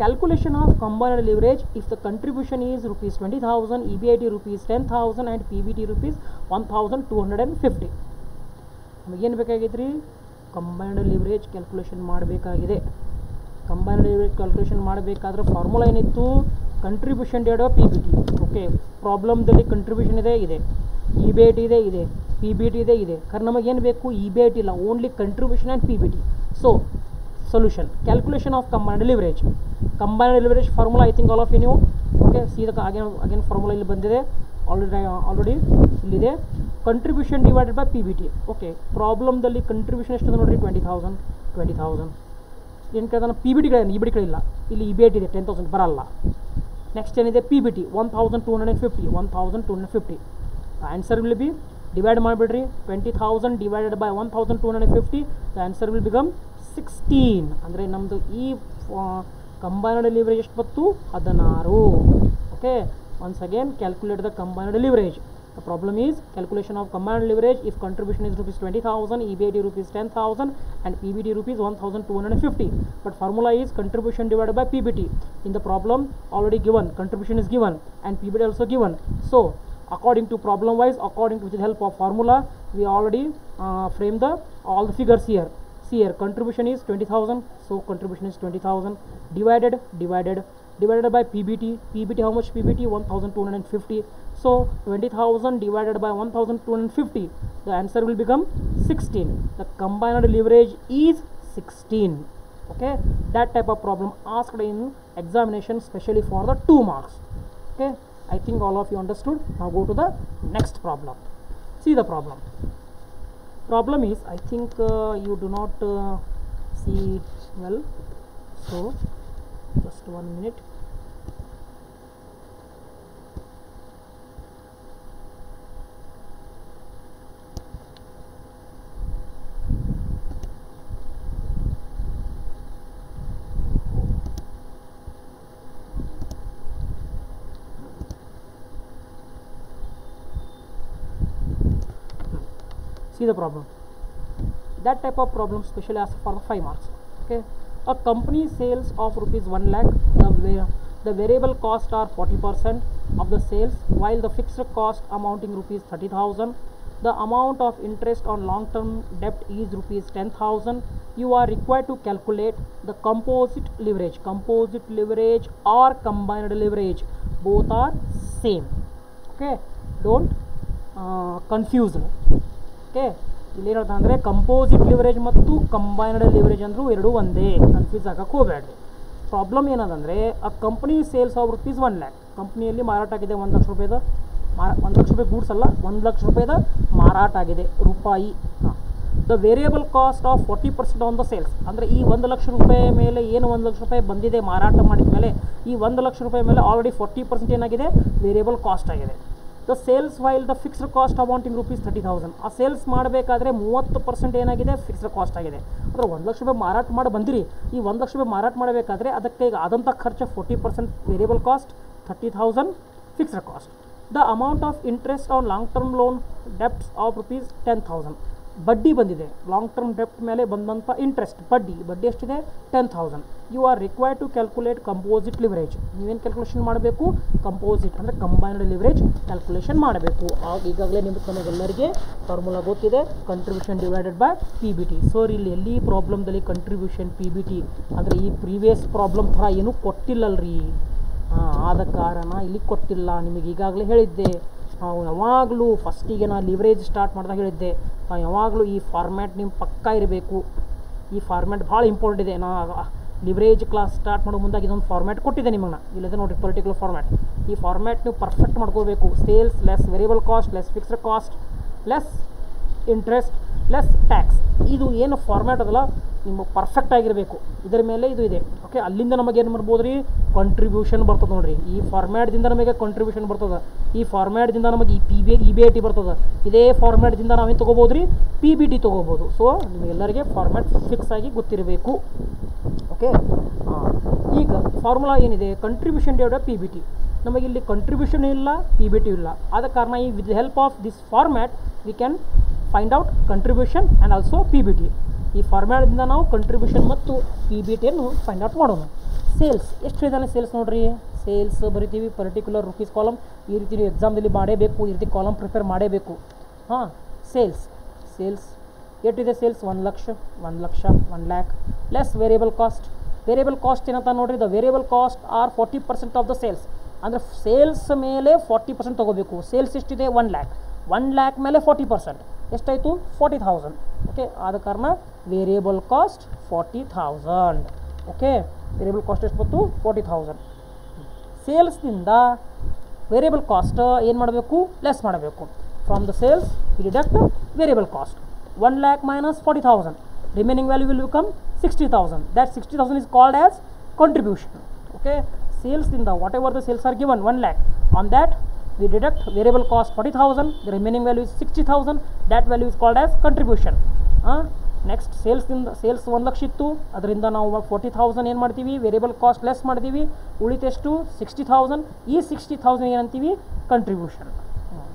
Calculation of combined leverage if the contribution is ₹20,000, EBIT ₹10,000 and PBT ₹1,250. ನಮಗೇನು ಬೇಕಾಗೈತೆ ರೀ, combined leverage calculation ಮಾಡಬೇಕಾಗಿದೆ. Combined leverage calculation ಮಾಡಬೇಕಾದ್ರೆ formula ಏನಿತ್ತು, contribution divided by PBT. Okay, ಪ್ರಾಬ್ಲಮ್ದಲ್ಲಿ contribution ಇದೆ, EBIT ಇದೆ, PBT ಇದೆ. ಕಾರಣ ನಮಗೇನು ಬೇಕು, EBIT ಇಲ್ಲ, only contribution and PBT. So solution, calculation of combined leverage formula I think all of you ನೀವು. ಓಕೆ, ಸೀದಾ ಅಗೇನ್ ಫಾರ್ಮುಲಾ ಇಲ್ಲಿ ಬಂದಿದೆ, ಆಲ್ರೆಡಿ ಇಲ್ಲಿದೆ. Contribution divided by PBT. Okay, ಪ್ರಾಬ್ಲಮ್ದಲ್ಲಿ ಕಂಟ್ರಿಬ್ಯೂಷನ್ ಎಷ್ಟಿದೆ ನೋಡಿರಿ, 20,000. ಏನು ಕೇಳ್ದಾನೆ, PBT ಕಡೆ, EBIT ಕಡೆ ಇಲ್ಲ, ಇಲ್ಲಿ EBIT ಇದೆ 10,000 ಬರಲ್ಲ. ನೆಕ್ಸ್ಟ್ ಏನಿದೆ, PBT 1,250. Answer will be, divide ಮಾಡಿಬಿಡ್ರಿ, 20,000 divided by 1,250, the answer will become 16. ಅಂದರೆ ನಮ್ಮದು ಈ ಕಂಬೈನ್ಡ್ ಲಿವರೇಜ್ ಎಷ್ಟು ಬಂತು, 16. Okay, once again calculate the combined leverage. The problem is calculation of combined leverage if contribution is rupees 20,000, EBIT rupees 10,000 and PBT rupees 1,250. But formula is contribution divided by PBT. In the problem already given, contribution is given and PBT also given. So according to problem wise, according to with the help of formula, we already frame the all the figures here. See here, contribution is 20,000, so contribution is 20,000 divided by PBT. PBT, how much PBT? 1,250. So 20,000 divided by 1,250, the answer will become 16. The combined leverage is 16. Okay, that type of problem asked in examination, especially for the 2 marks. Okay, I think all of you understood. Now go to the next problem. See the problem. Problem is, I think you do not see well, so just 1 minute. See the problem. That type of problem specially asked for the 5 marks. Okay, a company sales of rupees 1 lakh, the variable cost are 40% of the sales, while the fixed cost amounting rupees 30,000. The amount of interest on long term debt is rupees 10,000. You are required to calculate the composite leverage or combined leverage. Both are same. Okay, don't confuse. Okay, ಇಲ್ಲೇನಂತ ಅಂದರೆ composite leverage ಮತ್ತು combined leverage ಅಂದರೂ ಎರಡೂ ಒಂದೇ, confuse ಆಗಕ್ಕೆ ಹೋಗಬೇಡ್ರಿ. Problem ಏನದಂದರೆ, ಆ company sales of rupees 1 lakh, ಕಂಪ್ನಿಯಲ್ಲಿ ಮಾರಾಟ ಆಗಿದೆ 1 ಲಕ್ಷ ರೂಪಾಯಿದ 1 ಲಕ್ಷ ರೂಪಾಯಿ ಗೂಡ್ಸ್ ಅಲ್ಲ, 1 ಲಕ್ಷ ರೂಪಾಯಿದ ಮಾರಾಟ ಆಗಿದೆ ರೂಪಾಯಿ. The variable cost of 40% on the sales, ಅಂದರೆ ಈ 1 ಲಕ್ಷ ರೂಪಾಯಿ ಮೇಲೆ ಏನು 1 ಲಕ್ಷ ರೂಪಾಯಿ ಬಂದಿದೆ ಮಾರಾಟ ಮಾಡಿದ ಮೇಲೆ, ಈ 1 ಲಕ್ಷ ರೂಪಾಯಿ ಮೇಲೆ ಆಲ್ರೆಡಿ 40% ಏನಾಗಿದೆ, ವೇರಿಯಬಲ್ ಕಾಸ್ಟ್ ಆಗಿದೆ. The sales while the fixed cost amounting rupees 30,000, ಆ ಸೇಲ್ಸ್ ಮಾಡಬೇಕಾದ್ರೆ 30% ಏನಾಗಿದೆ, ಫಿಕ್ಸ್ಡ್ ಕಾಸ್ಟ್ ಆಗಿದೆ. ಅಂದರೆ 1 ಲಕ್ಷ ರೂಪಾಯಿ ಮಾರಾಟ ಮಾಡಿ ಬಂದಿರಿ, ಈ 1 ಲಕ್ಷ ರೂಪಾಯಿ ಮಾರಾಟ ಮಾಡಬೇಕಾದ್ರೆ ಅದಕ್ಕೆ ಈಗ ಆದಂಥ ಖರ್ಚು 40% variable cost, 30,000 fixed cost. The amount of interest on long term loan debts of rupees 10,000, ಬಡ್ಡಿ ಬಂದಿದೆ, ಲಾಂಗ್ ಟರ್ಮ್ ಡೆಪ್ಟ್ ಮೇಲೆ ಬಂದಂಥ ಇಂಟ್ರೆಸ್ಟ್ ಬಡ್ಡಿ ಎಷ್ಟಿದೆ, 10,000. You are required to calculate composite leverage, ನೀವೇನು ಕ್ಯಾಲ್ಕುಲೇಷನ್ ಮಾಡಬೇಕು, ಕಂಪೋಸಿಟ್ ಅಂದರೆ ಕಂಬೈನ್ಡ್ ಲಿವರೇಜ್ ಕ್ಯಾಲ್ಕುಲೇಷನ್ ಮಾಡಬೇಕು. ಈಗಾಗಲೇ ನಮಗೆಲ್ಲರಿಗೆ ಫಾರ್ಮುಲಾ ಗೊತ್ತಿದೆ, contribution divided by P B T. So ಇಲ್ಲಿ ಎಲ್ಲಿ ಪ್ರಾಬ್ಲಮ್ದಲ್ಲಿ ಕಂಟ್ರಿಬ್ಯೂಷನ್ ಪಿ ಬಿ ಟಿ ಅಂದರೆ ಈ ಪ್ರೀವಿಯಸ್ ಪ್ರಾಬ್ಲಮ್ ಥರ ಏನೂ ಕೊಟ್ಟಿಲ್ಲಲ್ರಿ, ಆದ ಕಾರಣ ಇಲ್ಲಿ ಕೊಟ್ಟಿಲ್ಲ. ನಿಮಗೆ ಈಗಾಗಲೇ ಹೇಳಿದ್ದೆ, ನಾವು ಯಾವಾಗಲೂ ಫಸ್ಟಿಗೆ ನಾನು ಲಿವರೇಜ್ ಸ್ಟಾರ್ಟ್ ಮಾಡಿದಾಗ ಹೇಳಿದ್ದೆ, ನಾವು ಯಾವಾಗಲೂ ಈ ಫಾರ್ಮ್ಯಾಟ್ ನಿಮ್ಮ ಪಕ್ಕ ಇರಬೇಕು. ಈ ಫಾರ್ಮ್ಯಾಟ್ ಭಾಳ ಇಂಪಾರ್ಟೆಂಟ್ ಇದೆ. ನಾ ಲಿವರೇಜ್ ಕ್ಲಾಸ್ ಸ್ಟಾರ್ಟ್ ಮಾಡೋ ಮುಂದಾಗಿ ಇದೊಂದು ಫಾರ್ಮ್ಯಾಟ್ ಕೊಟ್ಟಿದ್ದೆ ನಿಮಗೆ, ಇಲ್ಲದೆ ನೋಡಿರಿ ಪರ್ಟಿಕ್ಯುಲರ್ ಫಾರ್ಮ್ಯಾಟ್. ಈ ಫಾರ್ಮ್ಯಾಟ್ ನೀವು ಪರ್ಫೆಕ್ಟ್ ಮಾಡ್ಕೋಬೇಕು. Sales less variable cost less fixed cost less interest less tax, ಇದು ಏನು ಫಾರ್ಮ್ಯಾಟ್ ಅದಲ್ಲ ನಿಮಗೆ ಪರ್ಫೆಕ್ಟ್ ಆಗಿರಬೇಕು. ಇದರ ಮೇಲೆ ಇದು ಇದೆ. ಓಕೆ, ಅಲ್ಲಿಂದ ನಮಗೆ ಏನು ಮಾಡ್ಬೋದು ರೀ, ಕಂಟ್ರಿಬ್ಯೂಷನ್ ಬರ್ತದೆ ನೋಡಿರಿ. ಈ ಫಾರ್ಮ್ಯಾಟ್ದಿಂದ ನಮಗೆ ಕಂಟ್ರಿಬ್ಯೂಷನ್ ಬರ್ತದೆ, ಈ ಫಾರ್ಮ್ಯಾಟ್ದಿಂದ ನಮಗೆ ಇ ಬಿ ಐ ಟಿ ಬರ್ತದೆ, ಇದೇ ಫಾರ್ಮ್ಯಾಟ್ದಿಂದ ನಾವೇನು ತೊಗೋಬೋದು ರೀ, ಪಿ ಬಿ ಟಿ ತೊಗೋಬೋದು. ಸೊ ನಿಮಗೆಲ್ಲರಿಗೆ ಫಾರ್ಮ್ಯಾಟ್ ಫಿಕ್ಸ್ ಆಗಿ ಗೊತ್ತಿರಬೇಕು. ಓಕೆ, ಈಗ ಫಾರ್ಮುಲಾ ಏನಿದೆ, contribution divided P B T. ನಮಗಿಲ್ಲಿ ಕಂಟ್ರಿಬ್ಯೂಷನ್ ಇಲ್ಲ, ಪಿ ಬಿ ಟಿ ಇಲ್ಲ. ಆದ ಕಾರಣ ಈ with help of this format we can find out contribution and also P B T. ಈ ಫಾರ್ಮ್ಯಾಟ್ದಿಂದ ನಾವು ಕಂಟ್ರಿಬ್ಯೂಷನ್ ಮತ್ತು ಪಿ ಬಿ ಟಿಯನ್ನು ಫೈಂಡ್ ಔಟ್ ಮಾಡೋಣ. ಸೇಲ್ಸ್ ಎಷ್ಟು ಇದ್ದಾನೆ, ಸೇಲ್ಸ್ ನೋಡಿರಿ, ಸೇಲ್ಸ್ ಬರಿತೀವಿ ಪರ್ಟಿಕ್ಯುಲರ್ ರುಪೀಸ್ ಕಾಲಮ್. ಈ ರೀತಿ ನೀವು ಎಕ್ಸಾಮ್ದಲ್ಲಿ ಮಾಡೇಬೇಕು, ಈ ರೀತಿ ಕಾಲಮ್ ಪ್ರಿಪೇರ್ ಮಾಡೇಬೇಕು. ಹಾಂ, ಸೇಲ್ಸ್ ಎಷ್ಟಿದೆ, sales 1 lakh 1 lakh less variable cost. Variable cost ಏನಂತ ನೋಡಿರಿ, the variable cost are 40% of the sales, ಅಂದರೆ ಸೇಲ್ಸ್ ಮೇಲೆ 40% ತೊಗೋಬೇಕು. ಸೇಲ್ಸ್ ಎಷ್ಟಿದೆ, 1 ಲ್ಯಾಕ್, 1 ಲ್ಯಾಕ್ ಮೇಲೆ 40% ಎಷ್ಟಾಯಿತು, 40,000. ಓಕೆ, ಆದ ಕಾರಣ variable cost 40,000. Okay, variable cost ಎಷ್ಟು ಬಂತು, 40,000. ಸೇಲ್ಸ್ನಿಂದ ವೇರಿಯಬಲ್ ಕಾಸ್ಟ್ ಏನು ಮಾಡಬೇಕು, ಲೆಸ್ ಮಾಡಬೇಕು. From the sales we deduct variable cost. 1 lakh minus 40,000, remaining value will become 60,000. That 60,000 is called as contribution. Okay, sales in the whatever the sales are given 1 lakh, on that we deduct variable cost 40,000, the remaining value is 60,000. That value is called as contribution. Next, sales in the sales 1 lakh ಇತ್ತು, ಅದರಿಂದ ನಾವು 40,000 ಏನು ಮಾಡ್ತೀವಿ, variable cost less ಮಾಡ್ತೀವಿ, ಉಳಿತೆಷ್ಟು 60,000. ಈ 60,000 ಏನಂತೀವಿ, contribution.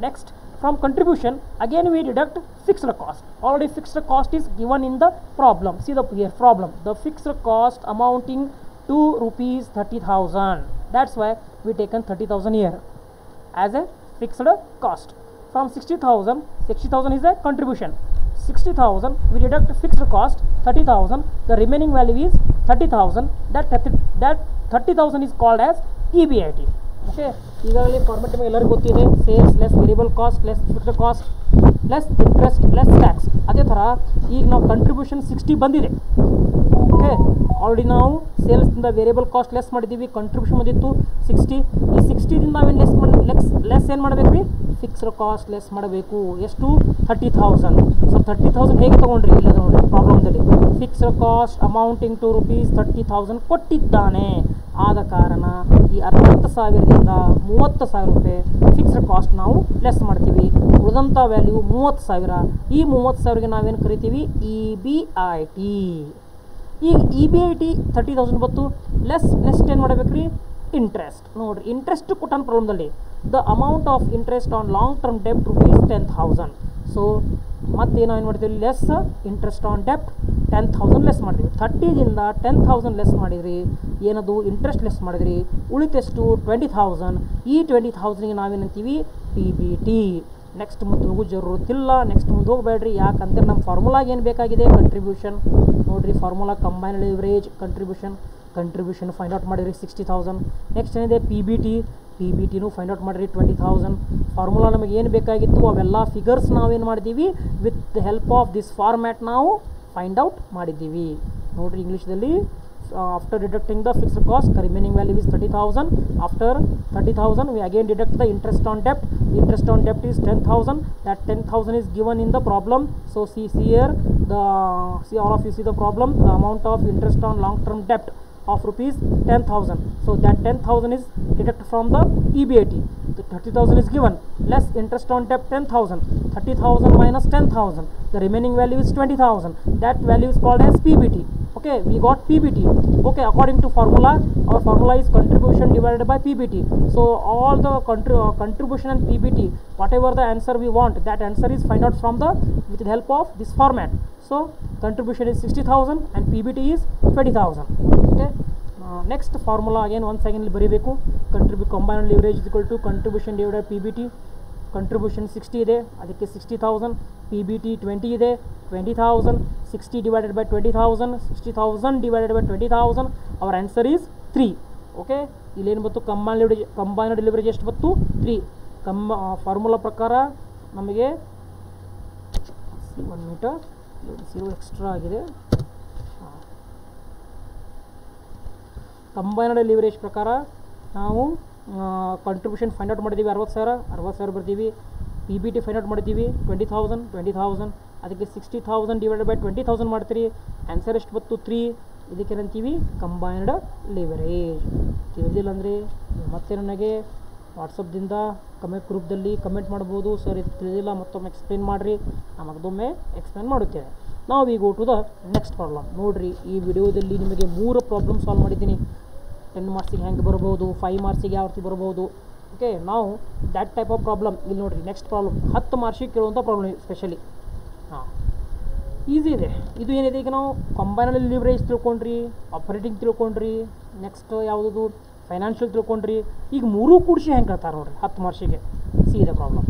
Next From contribution, again we deduct fixed cost. Already fixed cost is given in the problem. See the here problem. The fixed cost amounting to rupees 30,000. That's why we taken 30,000 here as a fixed cost. From 60,000 is a contribution. 60,000 we deduct fixed cost 30,000. The remaining value is 30,000. That 30,000 is called as EBIT. Okay, ಈಗಾಗಲೇ format ನಿಮಗೆ ಎಲ್ಲರಿಗೂ ಗೊತ್ತಿದೆ. Sales less variable cost less fixed cost less interest less tax. ಅದೇ ಥರ ಈಗ ನಾವು contribution 60 ಬಂದಿದೆ. Okay, already ನಾವು ಸೇಲ್ಸ್ದಿಂದ ವೇರಿಯಬಲ್ ಕಾಸ್ಟ್ ಲೆಸ್ ಮಾಡಿದ್ದೀವಿ, ಕಂಟ್ರಿಬ್ಯೂಷನ್ ಬಂದಿತ್ತು 60. ಈ 60ದಿಂದ ನಾವೇನು ಲೆಸ್ ಏನು ಮಾಡಬೇಕು ರೀ? ಫಿಕ್ಸ್ಡ್ ಕಾಸ್ಟ್ ಲೆಸ್ ಮಾಡಬೇಕು. ಎಷ್ಟು? 30,000. ಸೊ 30,000 ಹೇಗೆ ತೊಗೊಂಡ್ರಿ? ಇಲ್ಲ ನೋಡಿರಿ ಪ್ರಾಬ್ಲಮ್ದಲ್ಲಿ fixed cost amounting to rupees 30,000 ಕೊಟ್ಟಿದ್ದಾನೆ. ಆದ ಕಾರಣ ಈ 60,000ದಿಂದ 30,000 ರೂಪಾಯಿ ಫಿಕ್ಸ್ಡ್ ಕಾಸ್ಟ್ ನಾವು ಲೆಸ್ ಮಾಡ್ತೀವಿ. ಉಳಿದಂಥ ವ್ಯಾಲ್ಯೂ 30,000. ಈ 30,000ಗೆ ನಾವೇನು ಕರಿತೀವಿ? EBIT. ಈಗ EBIT 30,000 ಬಂತು. ನೆಕ್ಸ್ಟ್ ಏನು ಮಾಡಬೇಕು ರೀ? ಇಂಟ್ರೆಸ್ಟ್. ನೋಡಿರಿ, ಇಂಟ್ರೆಸ್ಟ್ ಕೊಟ್ಟಾನ ಪ್ರಾಬ್ಲಮ್ದಲ್ಲಿ the amount of interest on long term ಡೆಪ್ಟ್ rupees 10,000. ಸೊ ಮತ್ತೆ ನಾವೇನು ಮಾಡ್ತೀವಿ? ಲೆಸ್ ಇಂಟ್ರೆಸ್ಟ್ ಆನ್ ಡೆಪ್ಟ್ 10,000 ಲೆಸ್ ಮಾಡಿದ್ವಿ. 30ದಿಂದ 10,000 ಲೆಸ್ ಮಾಡಿದ್ರಿ, ಏನದು? ಇಂಟ್ರೆಸ್ಟ್ ಲೆಸ್ ಮಾಡಿದ್ರಿ. ಉಳಿತೆಷ್ಟು? 20,000. ಈ 20,000ಗೆ ನಾವೇನಂತೀವಿ? PBT. ನೆಕ್ಸ್ಟ್ ಮುಂದೆ ಹೋಗೋ ಜರೂರತ್ತಿಲ್ಲ, ನೆಕ್ಸ್ಟ್ ಮುಂದೆ ಹೋಗಬೇಡ್ರಿ. ಯಾಕಂದರೆ ನಮ್ಮ ಫಾರ್ಮುಲಾಗೆ ಏನು ಬೇಕಾಗಿದೆ? ಕಂಟ್ರಿಬ್ಯೂಷನ್. ನೋಡಿರಿ, formula combined leverage contribution find out ಮಾಡಿರಿ 60,000. ನೆಕ್ಸ್ಟ್ ಏನಿದೆ? PBTನೂ ಫೈಂಡ್ ಔಟ್ ಮಾಡಿರಿ 20,000. ಫಾರ್ಮುಲಾ ನಮಗೆ ಏನು ಬೇಕಾಗಿತ್ತು ಅವೆಲ್ಲ ಫಿಗರ್ಸ್ ನಾವೇನು ಮಾಡಿದ್ದೀವಿ? With the help of this format ನಾವು ಫೈಂಡ್ ಔಟ್ ಮಾಡಿದ್ದೀವಿ. ನೋಡಿರಿ, ಇಂಗ್ಲೀಷ್ದಲ್ಲಿ after deducting the fixed cost, the remaining value is 30,000. After 30,000 we again deduct the interest on debt. The interest on debt is 10,000. That 10,000 is given in the problem. So see here, see all of you see the problem. The amount of interest on long term debt of rupees 10,000. So that 10,000 is deducted from the EBIT. The 30,000 is given, less interest on debt 10,000. 30,000 minus 10,000. The remaining value is 20,000. That value is called as PBT. Okay, we got PBT. Okay, according to formula, our formula is contribution divided by PBT. So all the contribution and PBT, whatever the answer we want, that answer is find out from with the help of this format. So contribution is 60,000 and PBT is 20,000. Okay, next formula again once again ಬರೀಬೇಕು. combined leverage is equal to contribution divided by PBT. Contribution 60 ಇದೆ, ಅದಕ್ಕೆ 60,000. PBT 20 ಇದೆ, 20,000. 60 divided by 20,000, 60,000 divided by 20,000. Our answer is 3. Okay, ಇಲ್ಲೇನು ಬಂತು? Combined leverage ಎಷ್ಟು ಬಂತು? 3. Formula ಪ್ರಕಾರ ನಮಗೆ 1 ಮೀಟರ್ 0 ಎಕ್ಸ್ಟ್ರಾ ಆಗಿದೆ. ಕಂಬೈನ್ಡ್ ಲಿವರೇಜ್ ಪ್ರಕಾರ ನಾವು ಕಂಟ್ರಿಬ್ಯೂಷನ್ ಫೈಂಡ್ ಔಟ್ ಮಾಡಿದ್ದೀವಿ 60,000 ಬರ್ತೀವಿ. PBT ಫೈಂಡ್ ಔಟ್ ಮಾಡಿದ್ದೀವಿ 20,000. ಅದಕ್ಕೆ 60,000 ಡಿವೈಡೆಡ್ ಬೈ 20,000 ಮಾಡ್ತೀರಿ. ಆನ್ಸರ್ ಎಷ್ಟು ಬಂತು? 3. ಇದಕ್ಕೇನಂತೀವಿ? Combined leverage. ತಿಳಿದಿಲ್ಲ ಅಂದರೆ ಮತ್ತೆ ನನಗೆ ವಾಟ್ಸಪ್ದಿಂದ ಕಮೆಂಟ್ ಗ್ರೂಪ್ದಲ್ಲಿ ಕಮೆಂಟ್ ಮಾಡ್ಬೋದು. ಸರ್ ಇದು ತಿಳಿದಿಲ್ಲ, ಮತ್ತೊಮ್ಮೆ ಎಕ್ಸ್ಪ್ಲೇನ್ ಮಾಡಿರಿ, ನಾನು ಮತ್ತೊಮ್ಮೆ ಎಕ್ಸ್ಪ್ಲೇನ್ ಮಾಡುತ್ತೇನೆ. ನಾವು ಈಗ go to the next problem. ನೋಡಿರಿ, ಈ ವಿಡಿಯೋದಲ್ಲಿ ನಿಮಗೆ 3 ಪ್ರಾಬ್ಲಮ್ ಸಾಲ್ವ್ ಮಾಡಿದ್ದೀನಿ. 10 ಮಾರ್ಕ್ಸಿಗೆ ಹೆಂಗೆ ಬರ್ಬೋದು, 5 ಮಾರ್ಕ್ಸಿಗೆ ಯಾವ ರೀತಿ ಬರ್ಬೋದು. ಓಕೆ, ನಾವು ದ್ಯಾಟ್ ಟೈಪ್ ಆಫ್ ಪ್ರಾಬ್ಲಮ್ ಇಲ್ಲಿ ನೋಡಿರಿ. ನೆಕ್ಸ್ಟ್ ಪ್ರಾಬ್ಲಮ್ 10 ಮಾರ್ಕ್ಸಿಗೆ ಕೇಳುವಂಥ ಪ್ರಾಬ್ಲಮ್ ಸ್ಪೆಷಲಿ. ಈಸಿ ಇದೆ. ಇದು ಏನಿದೆ, ಈಗ ನಾವು ಕಂಬೈನ್ಡ್ ಲಿವರೇಜ್ ತಿಳ್ಕೊಂಡ್ರಿ, ಆಪರೇಟಿಂಗ್ ತಿಳ್ಕೊಂಡ್ರಿ, ನೆಕ್ಸ್ಟ್ ಯಾವುದದು ಫೈನಾನ್ಷಿಯಲ್ ತಿಳ್ಕೊಂಡ್ರಿ. ಈಗ 3 ಕೂಡಿಸಿ ಹೆಂಗೆ ಕೇಳ್ತಾರೆ ನೋಡಿರಿ 10 ಮಾರ್ಕ್ಸಿಗೆ. ಸಿ ಇದೆ problem.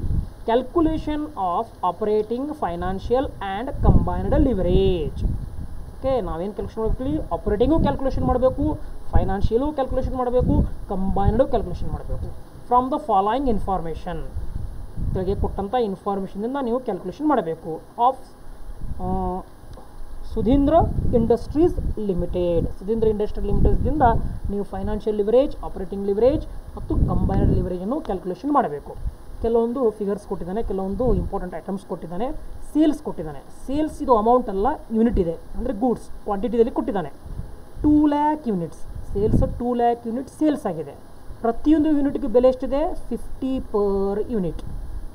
Calculation of operating, financial and combined leverage. Okay, ನಾವೇನು ಕ್ಯಾಲ್ಕುಲೇಷನ್ ಮಾಡಬೇಕು? ಆಪರೇಟಿಂಗು ಕ್ಯಾಲ್ಕುಲೇಷನ್ ಮಾಡಬೇಕು, ಫೈನಾನ್ಷಿಯಲು ಕ್ಯಾಲ್ಕುಲೇಷನ್ ಮಾಡಬೇಕು, ಕಂಬೈನ್ಡು ಕ್ಯಾಲ್ಕುಲೇಷನ್ ಮಾಡಬೇಕು. ಫ್ರಮ್ ದ ಫಾಲೋಯಿಂಗ್ ಇನ್ಫಾರ್ಮೇಷನ್, ಕೆಳಗೆ ಕೊಟ್ಟಂಥ ಇನ್ಫಾರ್ಮೇಷನಿಂದ ನೀವು ಕ್ಯಾಲ್ಕುಲೇಷನ್ ಮಾಡಬೇಕು. ಆಫ್ ಸುಧೀಂದ್ರ ಇಂಡಸ್ಟ್ರೀಸ್ ಲಿಮಿಟೆಡ್ದಿಂದ ನೀವು ಫೈನಾನ್ಷಿಯಲ್ ಲಿವರೇಜ್, ಆಪರೇಟಿಂಗ್ ಲಿವರೇಜ್ ಮತ್ತು ಕಂಬೈನ್ಡ್ ಲಿವರೇಜನ್ನು ಕ್ಯಾಲ್ಕುಲೇಷನ್ ಮಾಡಬೇಕು. ಕೆಲವೊಂದು ಫಿಗರ್ಸ್ ಕೊಟ್ಟಿದ್ದಾನೆ, ಕೆಲವೊಂದು ಇಂಪಾರ್ಟೆಂಟ್ ಐಟಮ್ಸ್ ಕೊಟ್ಟಿದ್ದಾನೆ, ಸೇಲ್ಸ್ ಕೊಟ್ಟಿದ್ದಾನೆ. ಸೇಲ್ಸ್ ಇದು ಅಮೌಂಟ್ ಅಲ್ಲ, ಯೂನಿಟ್ ಇದೆ, ಅಂದರೆ ಗೂಡ್ಸ್ ಕ್ವಾಂಟಿಟಿಯಲ್ಲಿ ಕೊಟ್ಟಿದ್ದಾನೆ. 2 lakh units sales, 2 lakh unit sales ಆಗಿದೆ. ಪ್ರತಿಯೊಂದು ಯೂನಿಟ್ಗೆ ಬೆಲೆ ಎಷ್ಟಿದೆ? 50 per ಯೂನಿಟ್.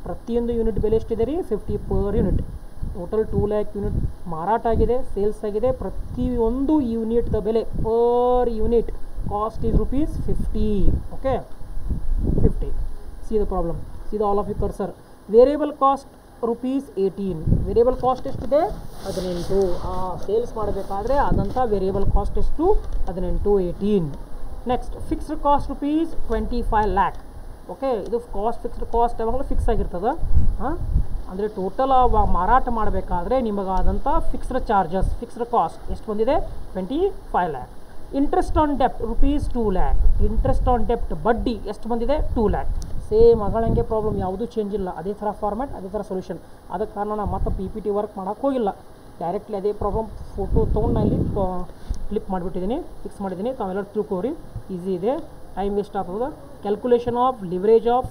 ಪ್ರತಿಯೊಂದು ಯೂನಿಟ್ ಬೆಲೆ ಎಷ್ಟಿದೆ ರೀ? 50 per unit. Total 2 lakh unit ಮಾರಾಟ ಆಗಿದೆ, ಸೇಲ್ಸ್ ಆಗಿದೆ. ಪ್ರತಿಯೊಂದು ಯೂನಿಟ್ದ ಬೆಲೆ per unit cost is ₹50. Okay, 50. See the problem. See the all of you cursor. Variable cost rupees 18. Variable cost ಎಷ್ಟಿದೆ 18. ಸೇಲ್ಸ್ ಮಾಡಬೇಕಾದ್ರೆ ಆದಂಥ ವೇರಿಯಬಲ್ ಕಾಸ್ಟ್ ಎಷ್ಟು 18. Next fixed cost rupees 25 lakh. Okay, ಇದು ಫಿಕ್ಸ್ಡ್ ಕಾಸ್ಟ್ ಯಾವಾಗಲೂ fix ಆಗಿರ್ತದೆ. ಅಂದರೆ total ಮಾರಾಟ ಮಾಡಬೇಕಾದ್ರೆ ನಿಮಗಾದಂಥ ಫಿಕ್ಸ್ಡ್ ಚಾರ್ಜಸ್, ಫಿಕ್ಸ್ಡ್ ಕಾಸ್ಟ್ ಎಷ್ಟು ಬಂದಿದೆ 25 lakh. ಇಂಟ್ರೆಸ್ಟ್ ಆನ್ ಡೆಪ್ಟ್ ರುಪೀಸ್ 2 lakh. ಇಂಟ್ರೆಸ್ಟ್ ಆನ್ ಡೆಪ್ಟ್ ಬಡ್ಡಿ ಎಷ್ಟು ಬಂದಿದೆ 2 lakh. ಸೇಮ್ ಅಗಳಂಗೆ ಪ್ರಾಬ್ಲಮ್, ಯಾವುದೂ ಚೇಂಜ್ ಇಲ್ಲ, ಅದೇ ಥರ ಫಾರ್ಮ್ಯಾಟ್, ಅದೇ ಥರ ಸೊಲ್ಯೂಷನ್. ಅದಕ್ಕೆ ಕಾರಣ ನಾನು ಮತ್ತೆ PPT ವರ್ಕ್ ಮಾಡೋಕ್ಕೆ ಹೋಗಿಲ್ಲ, ಡೈರೆಕ್ಟ್ಲಿ ಅದೇ ಪ್ರಾಬ್ಲಮ್ ಫೋಟೋ ತೊಗೊಂಡು ನಾನು ಇಲ್ಲಿ ಕ್ಲಿಪ್ ಮಾಡಿಬಿಟ್ಟಿದ್ದೀನಿ, ಫಿಕ್ಸ್ ಮಾಡಿದ್ದೀನಿ. ತಾವೆಲ್ಲರೂ ತಿಳ್ಕೊರಿ, ಈಸಿ ಇದೆ, ಟೈಮ್ ವೇಸ್ಟ್ ಆಗ್ತದೆ. Calculation of leverage of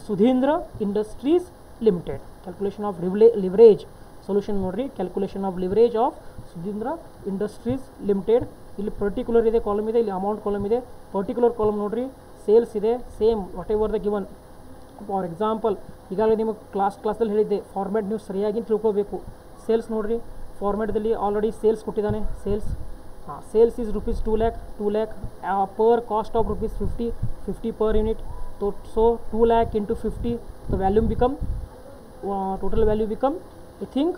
Sudhindra Industries Limited. Calculation of leverage solution ನೋಡಿರಿ. Calculation of leverage of Sudhindra Industries Limited. ಇಲ್ಲಿ ಪರ್ಟಿಕ್ಯುಲರ್ ಇದೆ ಕಾಲಮ್ ಇದೆ, ಇಲ್ಲಿ ಅಮೌಂಟ್ ಕಾಲಮ್ ಇದೆ. ಪರ್ಟಿಕ್ಯುಲರ್ ಕಾಲಮ್ ನೋಡಿರಿ, ಸೇಲ್ಸ್ ಇದೆ, same whatever the given. For example ಈಗಾಗಲೇ ನಿಮಗೆ ಕ್ಲಾಸಲ್ಲಿ ಹೇಳಿದ್ದೆ, ಫಾರ್ಮ್ಯಾಟ್ ನೀವು ಸರಿಯಾಗಿ ತಿಳ್ಕೋಬೇಕು. ಸೇಲ್ಸ್ ನೋಡಿರಿ, ಫಾರ್ಮ್ಯಾಟ್ದಲ್ಲಿ ಆಲ್ರೆಡಿ ಸೇಲ್ಸ್ ಕೊಟ್ಟಿದ್ದಾನೆ. Sales is rupees 2 lakh per cost of rupees 50 per unit. So 2 lakh into 50, the value become total value become I think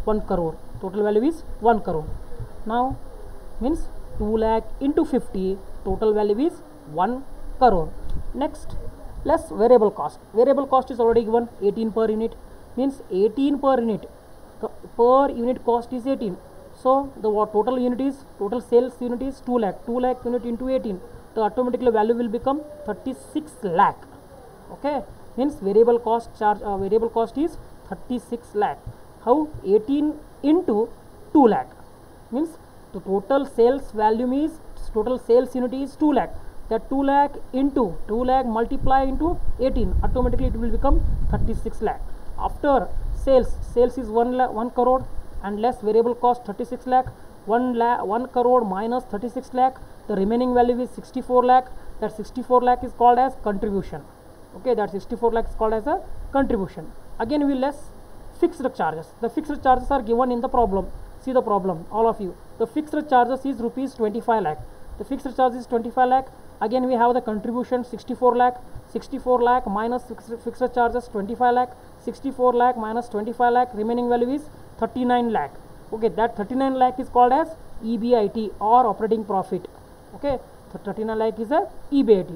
1 crore. Total value is 1 crore. Now means 2 lakh into 50, total value is 1 crore. Next, less variable cost. Variable cost is already given 18 per unit, means 18 per unit. Per unit cost is 18. So the total unit is, total sales unit is 2 lakh. 2 lakh unit into 18, the automatically value will become 36 lakh. Okay, means variable cost variable cost is 36 lakh. How? 18 into 2 lakh means the total sales value is, total sales unit is 2 lakh. That 2 lakh into 2 lakh multiply into 18, automatically it will become 36 lakh. After sales is 1 crore and less variable cost 36 lakh. 1 crore minus 36 lakh, the remaining value is 64 lakh. That 64 lakh is called as contribution. Okay, that 64 lakh is called as a contribution. Again we less fixed charges. The fixed charges are given in the problem. See the problem, all of you. The fixed charges is rupees 25 lakh. The fixed charge is 25 lakh. Again we have the contribution 64 lakh. 64 lakh minus fixed charges 25 lakh. 64 lakh minus 25 lakh, remaining value is 39 lakh. Okay, that 39 lakh is called as EBIT or operating profit. Okay, so 39 lakh is a EBIT.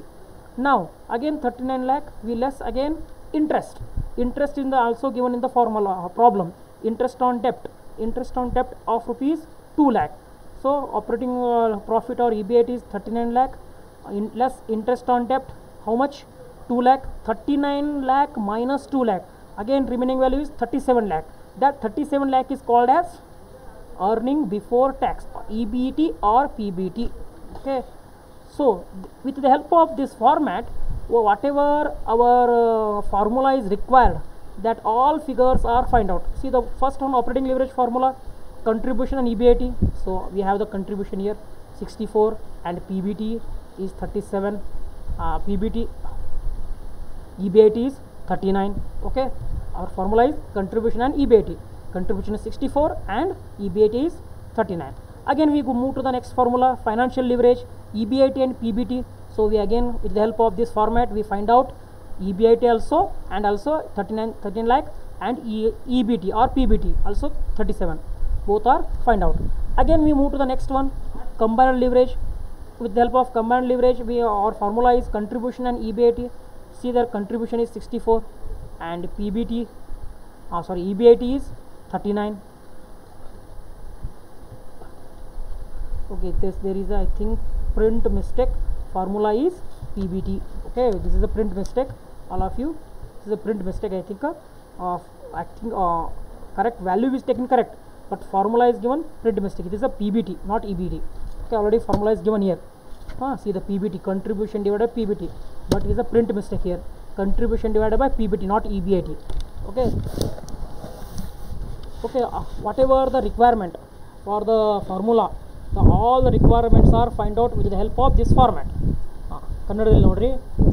Now again 39 lakh we less again interest. Interest in the also given in the formula problem. Interest on debt of rupees 2 lakh. So operating profit or EBIT is 39 lakh. Less interest on debt, how much? 2 lakh. 39 lakh minus 2 lakh, again remaining value is 37 lakh. That 37 lakh is called as earning before tax, EBT or PBT. Okay, so with the help of this format, whatever our formula is required, that all figures are find out. See the first one, operating leverage formula, contribution and EBIT. So we have the contribution here 64 and PBT is 37. PBT EBIT is 39. Okay, our formula is contribution and EBIT. Contribution is 64 and EBIT is 39. Again we go move to the next formula, financial leverage, EBIT and PBT. So we again with the help of this format we find out EBIT also and also 13 lakh and EBT or PBT also 37. Both are find out. Again we move to the next one, combined leverage. With the help of combined leverage, our formula is contribution and EBIT. See their contribution is 64 and EBIT is 39. Okay, there is I think print mistake. Formula is PBT. Okay, this is a print mistake, all of you. This is a print mistake. I think correct value is taken correct, but formula is given print mistake. It is a PBT, not EBT. Okay, already formula is given here. See the PBT, contribution divided by PBT, but it is a print mistake here. Contribution divided by PBT, not EBIT. Okay. Okay, whatever the requirement for the formula, all the requirements are find out with the help of this format. ಕನ್ನಡದಲ್ಲಿ ನೋಡ್ರಿ,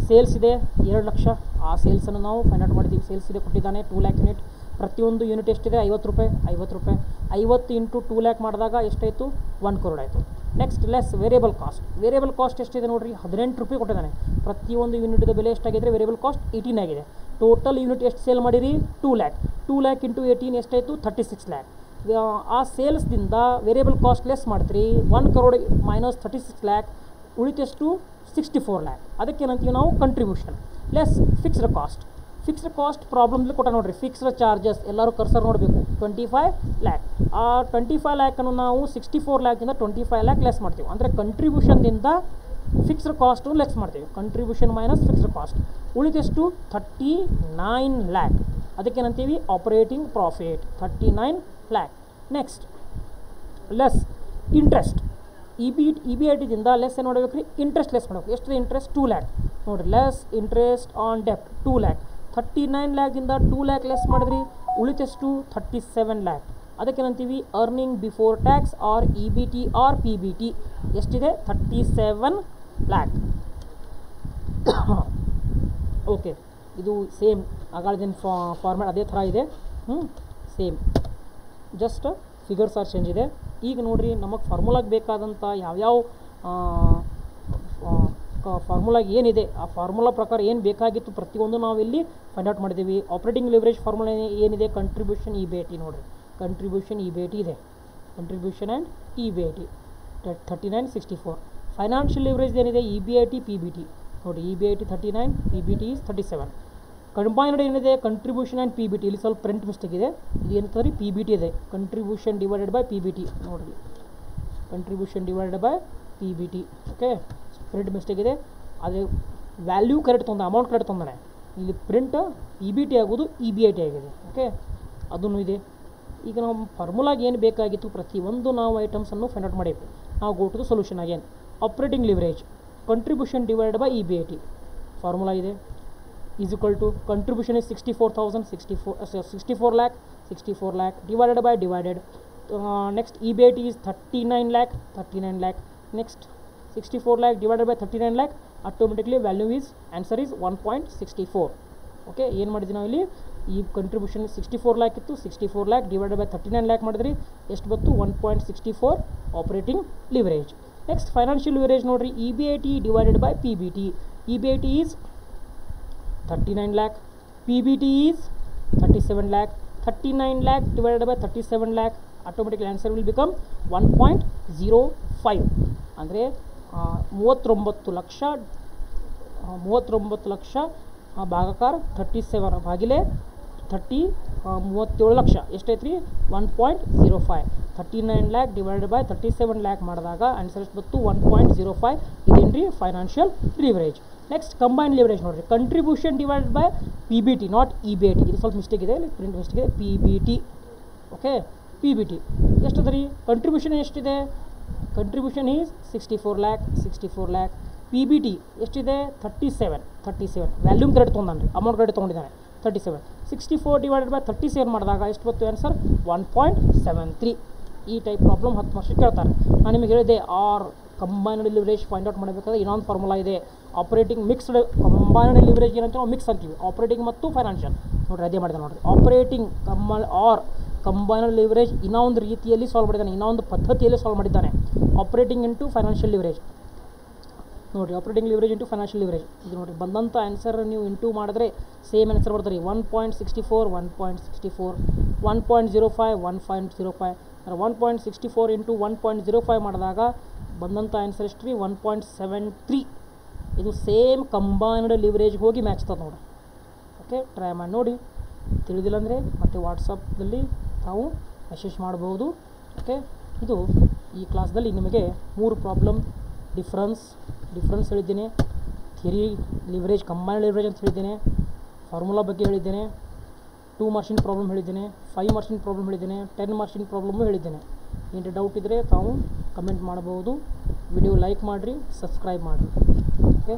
sales ಇದೆ 2 ಲಕ್ಷ. ಆ ಸೇಲ್ಸನ್ನು ನಾವು find out ಮಾಡಿದ್ದೀವಿ. Sales ಇದೆ ಕೊಟ್ಟಿದ್ದಾನೆ 2 lakh unit. ಪ್ರತಿಯೊಂದು unit ಎಷ್ಟಿದೆ 50 ರೂಪಾಯಿ 50 ಇಂಟು 2 ಲ್ಯಾಕ್ ಮಾಡಿದಾಗ ಎಷ್ಟಾಯಿತು 1 crore ಆಯಿತು. ನೆಕ್ಸ್ಟ್ ಲೆಸ್ ವೇರಿಯಬಲ್ ಕಾಸ್ಟ್ ಎಷ್ಟಿದೆ ನೋಡಿರಿ 18 ರೂಪಾಯಿ ಕೊಟ್ಟಿದ್ದಾನೆ. ಪ್ರತಿಯೊಂದು ಯೂನಿಟ್ದ ಬೆಲೆ ಎಷ್ಟಾಗಿದ್ರೆ ವೇರಿಯಬಲ್ ಕಾಸ್ಟ್ 18 ಆಗಿದೆ. ಟೋಟಲ್ ಯೂನಿಟ್ ಎಷ್ಟು ಸೇಲ್ ಮಾಡಿರಿ 2 ಲ್ಯಾಕ್ ಇಂಟು 18 ಎಷ್ಟಾಯಿತು 36 ಲ್ಯಾಕ್. ಆ ಸೇಲ್ಸ್ದಿಂದ ವೇರಿಯಬಲ್ ಕಾಸ್ಟ್ ಲೆಸ್ ಮಾಡ್ತೀರಿ 1 crore ಮೈನಸ್ 36 ಲ್ಯಾಕ್ ಉಳಿತೆಷ್ಟು 64 ಲ್ಯಾಕ್. ಅದಕ್ಕೇನಂತೀವಿ ನಾವು ಕಂಟ್ರಿಬ್ಯೂಷನ್ ಲೆಸ್ ಫಿಕ್ಸ್ಡ್ ಕಾಸ್ಟ್ ಪ್ರಾಬ್ಲಮ್ಲಿ ಕೊಟ್ಟ ನೋಡಿರಿ. ಫಿಕ್ಸ್ಡ್ ಚಾರ್ಜಸ್ ಎಲ್ಲರೂ ಕರ್ಸರ್ ನೋಡಬೇಕು 25 ಲ್ಯಾಕ್. ಆ 25 ಲ್ಯಾಕನ್ನು ನಾವು 64 ಲ್ಯಾಕಿಂದ 25 ಲ್ಯಾಕ್ ಲೆಸ್ ಮಾಡ್ತೀವಿ. ಅಂದರೆ ಕಂಟ್ರಿಬ್ಯೂಷನ್ದಿಂದ ಫಿಕ್ಸ್ಡ್ ಕಾಸ್ಟು ಲೆಸ್ ಮಾಡ್ತೀವಿ. ಕಂಟ್ರಿಬ್ಯೂಷನ್ ಮೈನಸ್ ಫಿಕ್ಸ್ಡ್ ಕಾಸ್ಟ್ ಉಳಿದೆಷ್ಟು 39 ಲ್ಯಾಕ್. ಅದಕ್ಕೇನಂತೀವಿ operating profit 39 lakh. Next less interest EBITದಿಂದ ಲೆಸ್ ಏನು ಮಾಡಬೇಕು ರೀ ಇಂಟ್ರೆಸ್ಟ್ ಲೆಸ್ ಮಾಡಬೇಕು. ಎಷ್ಟಿದೆ ಇಂಟ್ರೆಸ್ಟ್ 2 ಲ್ಯಾಕ್ ನೋಡಿರಿ. ಲೆಸ್ ಇಂಟ್ರೆಸ್ಟ್ ಆನ್ ಡೆಪ್ಟ್ 2 ಲ್ಯಾಕ್. 39 ಲ್ಯಾಕಿಂದ 2 ಲ್ಯಾಕ್ ಲೆಸ್ ಮಾಡಿದ್ರಿ ಉಳಿತೆಷ್ಟು 37 ಲ್ಯಾಕ್. ಅದಕ್ಕೇನಂತೀವಿ earning before tax or EBT or PBT ಎಷ್ಟಿದೆ 37 ಲ್ಯಾಕ್. ಓಕೆ, ಇದು ಸೇಮ್ ಆಗಾಳದಿನ ಫಾರ್ಮ್ಯಾಟ್ ಅದೇ ಥರ ಇದೆ. Same just figures R change ಇದೆ. ಈಗ ನೋಡಿರಿ ನಮಗೆ ಫಾರ್ಮುಲಾಗೆ ಬೇಕಾದಂಥ ಯಾವ್ಯಾವ ಫಾರ್ಮುಲಾಗೆ ಏನಿದೆ ಆ ಫಾರ್ಮುಲಾ ಪ್ರಕಾರ ಏನು ಬೇಕಾಗಿತ್ತು ಪ್ರತಿಯೊಂದು ನಾವು ಇಲ್ಲಿ ಫೈಂಡ್ ಔಟ್ ಮಾಡಿದ್ದೀವಿ. ಆಪ್ರೇಟಿಂಗ್ ಲಿವರೇಜ್ ಫಾರ್ಮುಲಾ ಏನಿದೆ ಕಂಟ್ರಿಬ್ಯೂಷನ್ EBIT ನೋಡಿರಿ. ಕಂಟ್ರಿಬ್ಯೂಷನ್ EBIT ಇದೆ. Contribution and EBIT 3964. Financial leverage ಏನಿದೆ EBIT PBT ನೋಡಿ. EBIT 39 PBT is 37. ಕಂಬೈನ್ಡ್ ಏನಿದೆ ಕಂಟ್ರಿಬ್ಯೂಷನ್ ಆ್ಯಂಡ್ PBT. ಇಲ್ಲಿ ಸ್ವಲ್ಪ ಪ್ರಿಂಟ್ ಮಿಸ್ಟೇಕ್ ಇದೆ. ಇದು ಏನಂತಾರೆ ರೀ PBT ಇದೆ. ಕಂಟ್ರಿಬ್ಯೂಷನ್ ಡಿವೈಡೆಡ್ ಬೈ PBT ನೋಡಿರಿ. Contribution divided by PBT. Okay, print mistake ಇದೆ. ಅದೇ ವ್ಯಾಲ್ಯೂ ಕರೆಕ್ಟ್ ತೊಂದ ಅಮೌಂಟ್ ಕರೆಕ್ಟ್ ತೊಂದಾನೆ. ಇಲ್ಲಿ ಪ್ರಿಂಟ್ PBT ಆಗೋದು EBIT ಆಗಿದೆ. ಓಕೆ, ಅದೂ ಇದೆ. ಈಗ ನಾವು ಫಾರ್ಮುಲಾಗೆ ಏನು ಬೇಕಾಗಿತ್ತು ಪ್ರತಿಯೊಂದು ನಾವು ಐಟಮ್ಸನ್ನು ಫೈಂಡ್ ಔಟ್ ಮಾಡೀವಿ. ನಾವು go to the solution again. Operating leverage contribution divided by EBIT formula ಇದೆ is equal to contribution is 64 lakh divided by next EBIT is 39 lakh. Next 64 lakh divided by 39 lakh, automatically value is answer is 1.64. Okay, ಏನು ಮಾಡಿದ್ವಿ ನಾವು ಇಲ್ಲಿ ಈ contribution 64 lac ಇತ್ತು. 64 lac divided by 39 lac ಮಾಡಿದ್ರಿ ಎಷ್ಟು ಬಂತು 1.64 operating leverage. Next financial leverage ನೋಡಿರಿ. EBIT divided by PBT. EBIT is 39 lakh, PBT is 37 lakh. 39 lakh divided by 37 lakh, automatically answer will become 1.05. ಅಂದರೆ 39 ಲಕ್ಷ ಭಾಗಾಕಾರ 37 ಭಾಗಿಲೆ 37 ಲಕ್ಷ ಎಷ್ಟೈತೆ ರೀ 1.05. 39 lakh divided by 37 lakh ಮಾಡಿದಾಗ answer ಎಷ್ಟು ಬಂತು 1.05. ಇದೇನು ರೀ financial leverage. Next combined leverage ನೋಡಿರಿ. Contribution divided by PBT not EBIT. ಇದು ಸ್ವಲ್ಪ ಮಿಸ್ಟೇಕ್ ಇದೆ, ಇಲ್ಲಿ ಪ್ರಿಂಟ್ ಮಿಸ್ಟೇಕ್ ಇದೆ. PBT. ಓಕೆ, PBT ಎಷ್ಟದ ರೀ ಕಂಟ್ರಿಬ್ಯೂಷನ್ ಎಷ್ಟಿದೆ? Contribution is 64 lakh. PBT ಎಷ್ಟಿದೆ 37. ವ್ಯಾಲ್ಯೂಮ್ ಕರೆಕ್ಟ್ ತೊಗೊಂಡಾನೆ ರೀ, ಅಮೌಂಟ್ ಕರೆಕ್ಟ್ ತೊಗೊಂಡಿದ್ದಾನೆ 37. 64 ಡಿವೈಡೆಡ್ ಬೈ 37 ಮಾಡಿದಾಗ ಎಷ್ಟು ಬಂತು ಆನ್ಸರ್ 1.73. ಈ ಟೈಪ್ ಪ್ರಾಬ್ಲಮ್ 10 ವರ್ಷಕ್ಕೆ ಕೇಳ್ತಾರೆ. ನಾನು ನಿಮಗೆ ಹೇಳಿದೆ or combined leverage find out ಮಾಡಬೇಕಾದ್ರೆ ಇನ್ನೊಂದು ಫಾರ್ಮುಲಾ ಇದೆ. ಆಪರೇಟಿಂಗ್ ಮಿಕ್ಸ್ಡ್ ಕಂಬೈನ್ಡ್ ಲಿವರೇಜ್ ಏನಂತ ನಾವು ಮಿಕ್ಸ್ ಅಂತೀವಿ. ಆಪರೇಟಿಂಗ್ ಮತ್ತು ಫೈನಾನ್ಷಿಯಲ್ ನೋಡಿರಿ ಅದೇ ಮಾಡಿದೆ ನೋಡಿರಿ. ಆಪರೇಟಿಂಗ್ ಕಂಬೈನ್ಡ್ ಲಿವರೇಜ್ ಇನ್ನೊಂದು ರೀತಿಯಲ್ಲಿ ಸಾಲ್ವ್ ಮಾಡಿದ್ದಾನೆ, ಇನ್ನೊಂದು ಪದ್ಧತಿಯಲ್ಲಿ ಸಾಲ್ವ್ ಮಾಡಿದ್ದಾನೆ. ಆಪರೇಟಿಂಗ್ ಇಂಟು ಫೈನಾನ್ಷಿಯಲ್ ಲಿವರೇಜ್ ನೋಡಿರಿ. Operating leverage into financial leverage ಇದು ನೋಡಿರಿ. ಬಂದಂಥ ಆನ್ಸರ್ ನೀವು ಇಂಟು ಮಾಡಿದ್ರೆ ಸೇಮ್ ಆನ್ಸರ್ ಬರ್ತಾರೆ. 1.64 1.05 1.05 1.64 ಇಂಟು 1.05 ಮಾಡಿದಾಗ ಬಂದಂಥ ಆನ್ಸರ್ ಎಷ್ಟು ರೀ 1.73. ಇದು ಸೇಮ್ ಕಂಬೈನ್ಡ್ ಲಿವರೇಜ್ಗೆ ಹೋಗಿ ಮ್ಯಾಚ್ ಆಗ್ತದೆ ನೋಡಿ. ಓಕೆ, ಟ್ರೈ ಮಾಡಿ ನೋಡಿ. ತಿಳಿದಿಲ್ಲ ಅಂದರೆ ಮತ್ತು ವಾಟ್ಸಪ್ದಲ್ಲಿ ತಾವು ಮೆಸೇಜ್ ಮಾಡ್ಬೋದು. ಓಕೆ, ಇದು ಈ ಕ್ಲಾಸ್ದಲ್ಲಿ ನಿಮಗೆ 3 ಪ್ರಾಬ್ಲಮ್ ಡಿಫ್ರೆನ್ಸ್ ಹೇಳಿದ್ದೇನೆ. ಥಿಯರಿ ಲಿವರೇಜ್ ಕಂಬೈನ್ಡ್ ಲಿವರೇಜ್ ಅಂತ ಹೇಳಿದ್ದೇನೆ. ಫಾರ್ಮುಲಾ ಬಗ್ಗೆ ಹೇಳಿದ್ದೇನೆ. 2 ಮಾರ್ಕ್ಸಿನ ಪ್ರಾಬ್ಲಮ್ ಹೇಳಿದ್ದೇನೆ. 5 ಮಾರ್ಕ್ಸಿನ ಪ್ರಾಬ್ಲಮ್ ಹೇಳಿದ್ದೇನೆ. 10 ಮಾರ್ಕ್ಸಿನ ಪ್ರಾಬ್ಲಮ್ಮು ಹೇಳಿದ್ದೇನೆ. ಏನಾರ ಡೌಟ್ ಇದ್ದರೆ ತಾವು ಕಮೆಂಟ್ ಮಾಡಬಹುದು. ವಿಡಿಯೋ ಲೈಕ್ ಮಾಡಿರಿ, ಸಬ್ಸ್ಕ್ರೈಬ್ ಮಾಡಿರಿ. ಓಕೆ.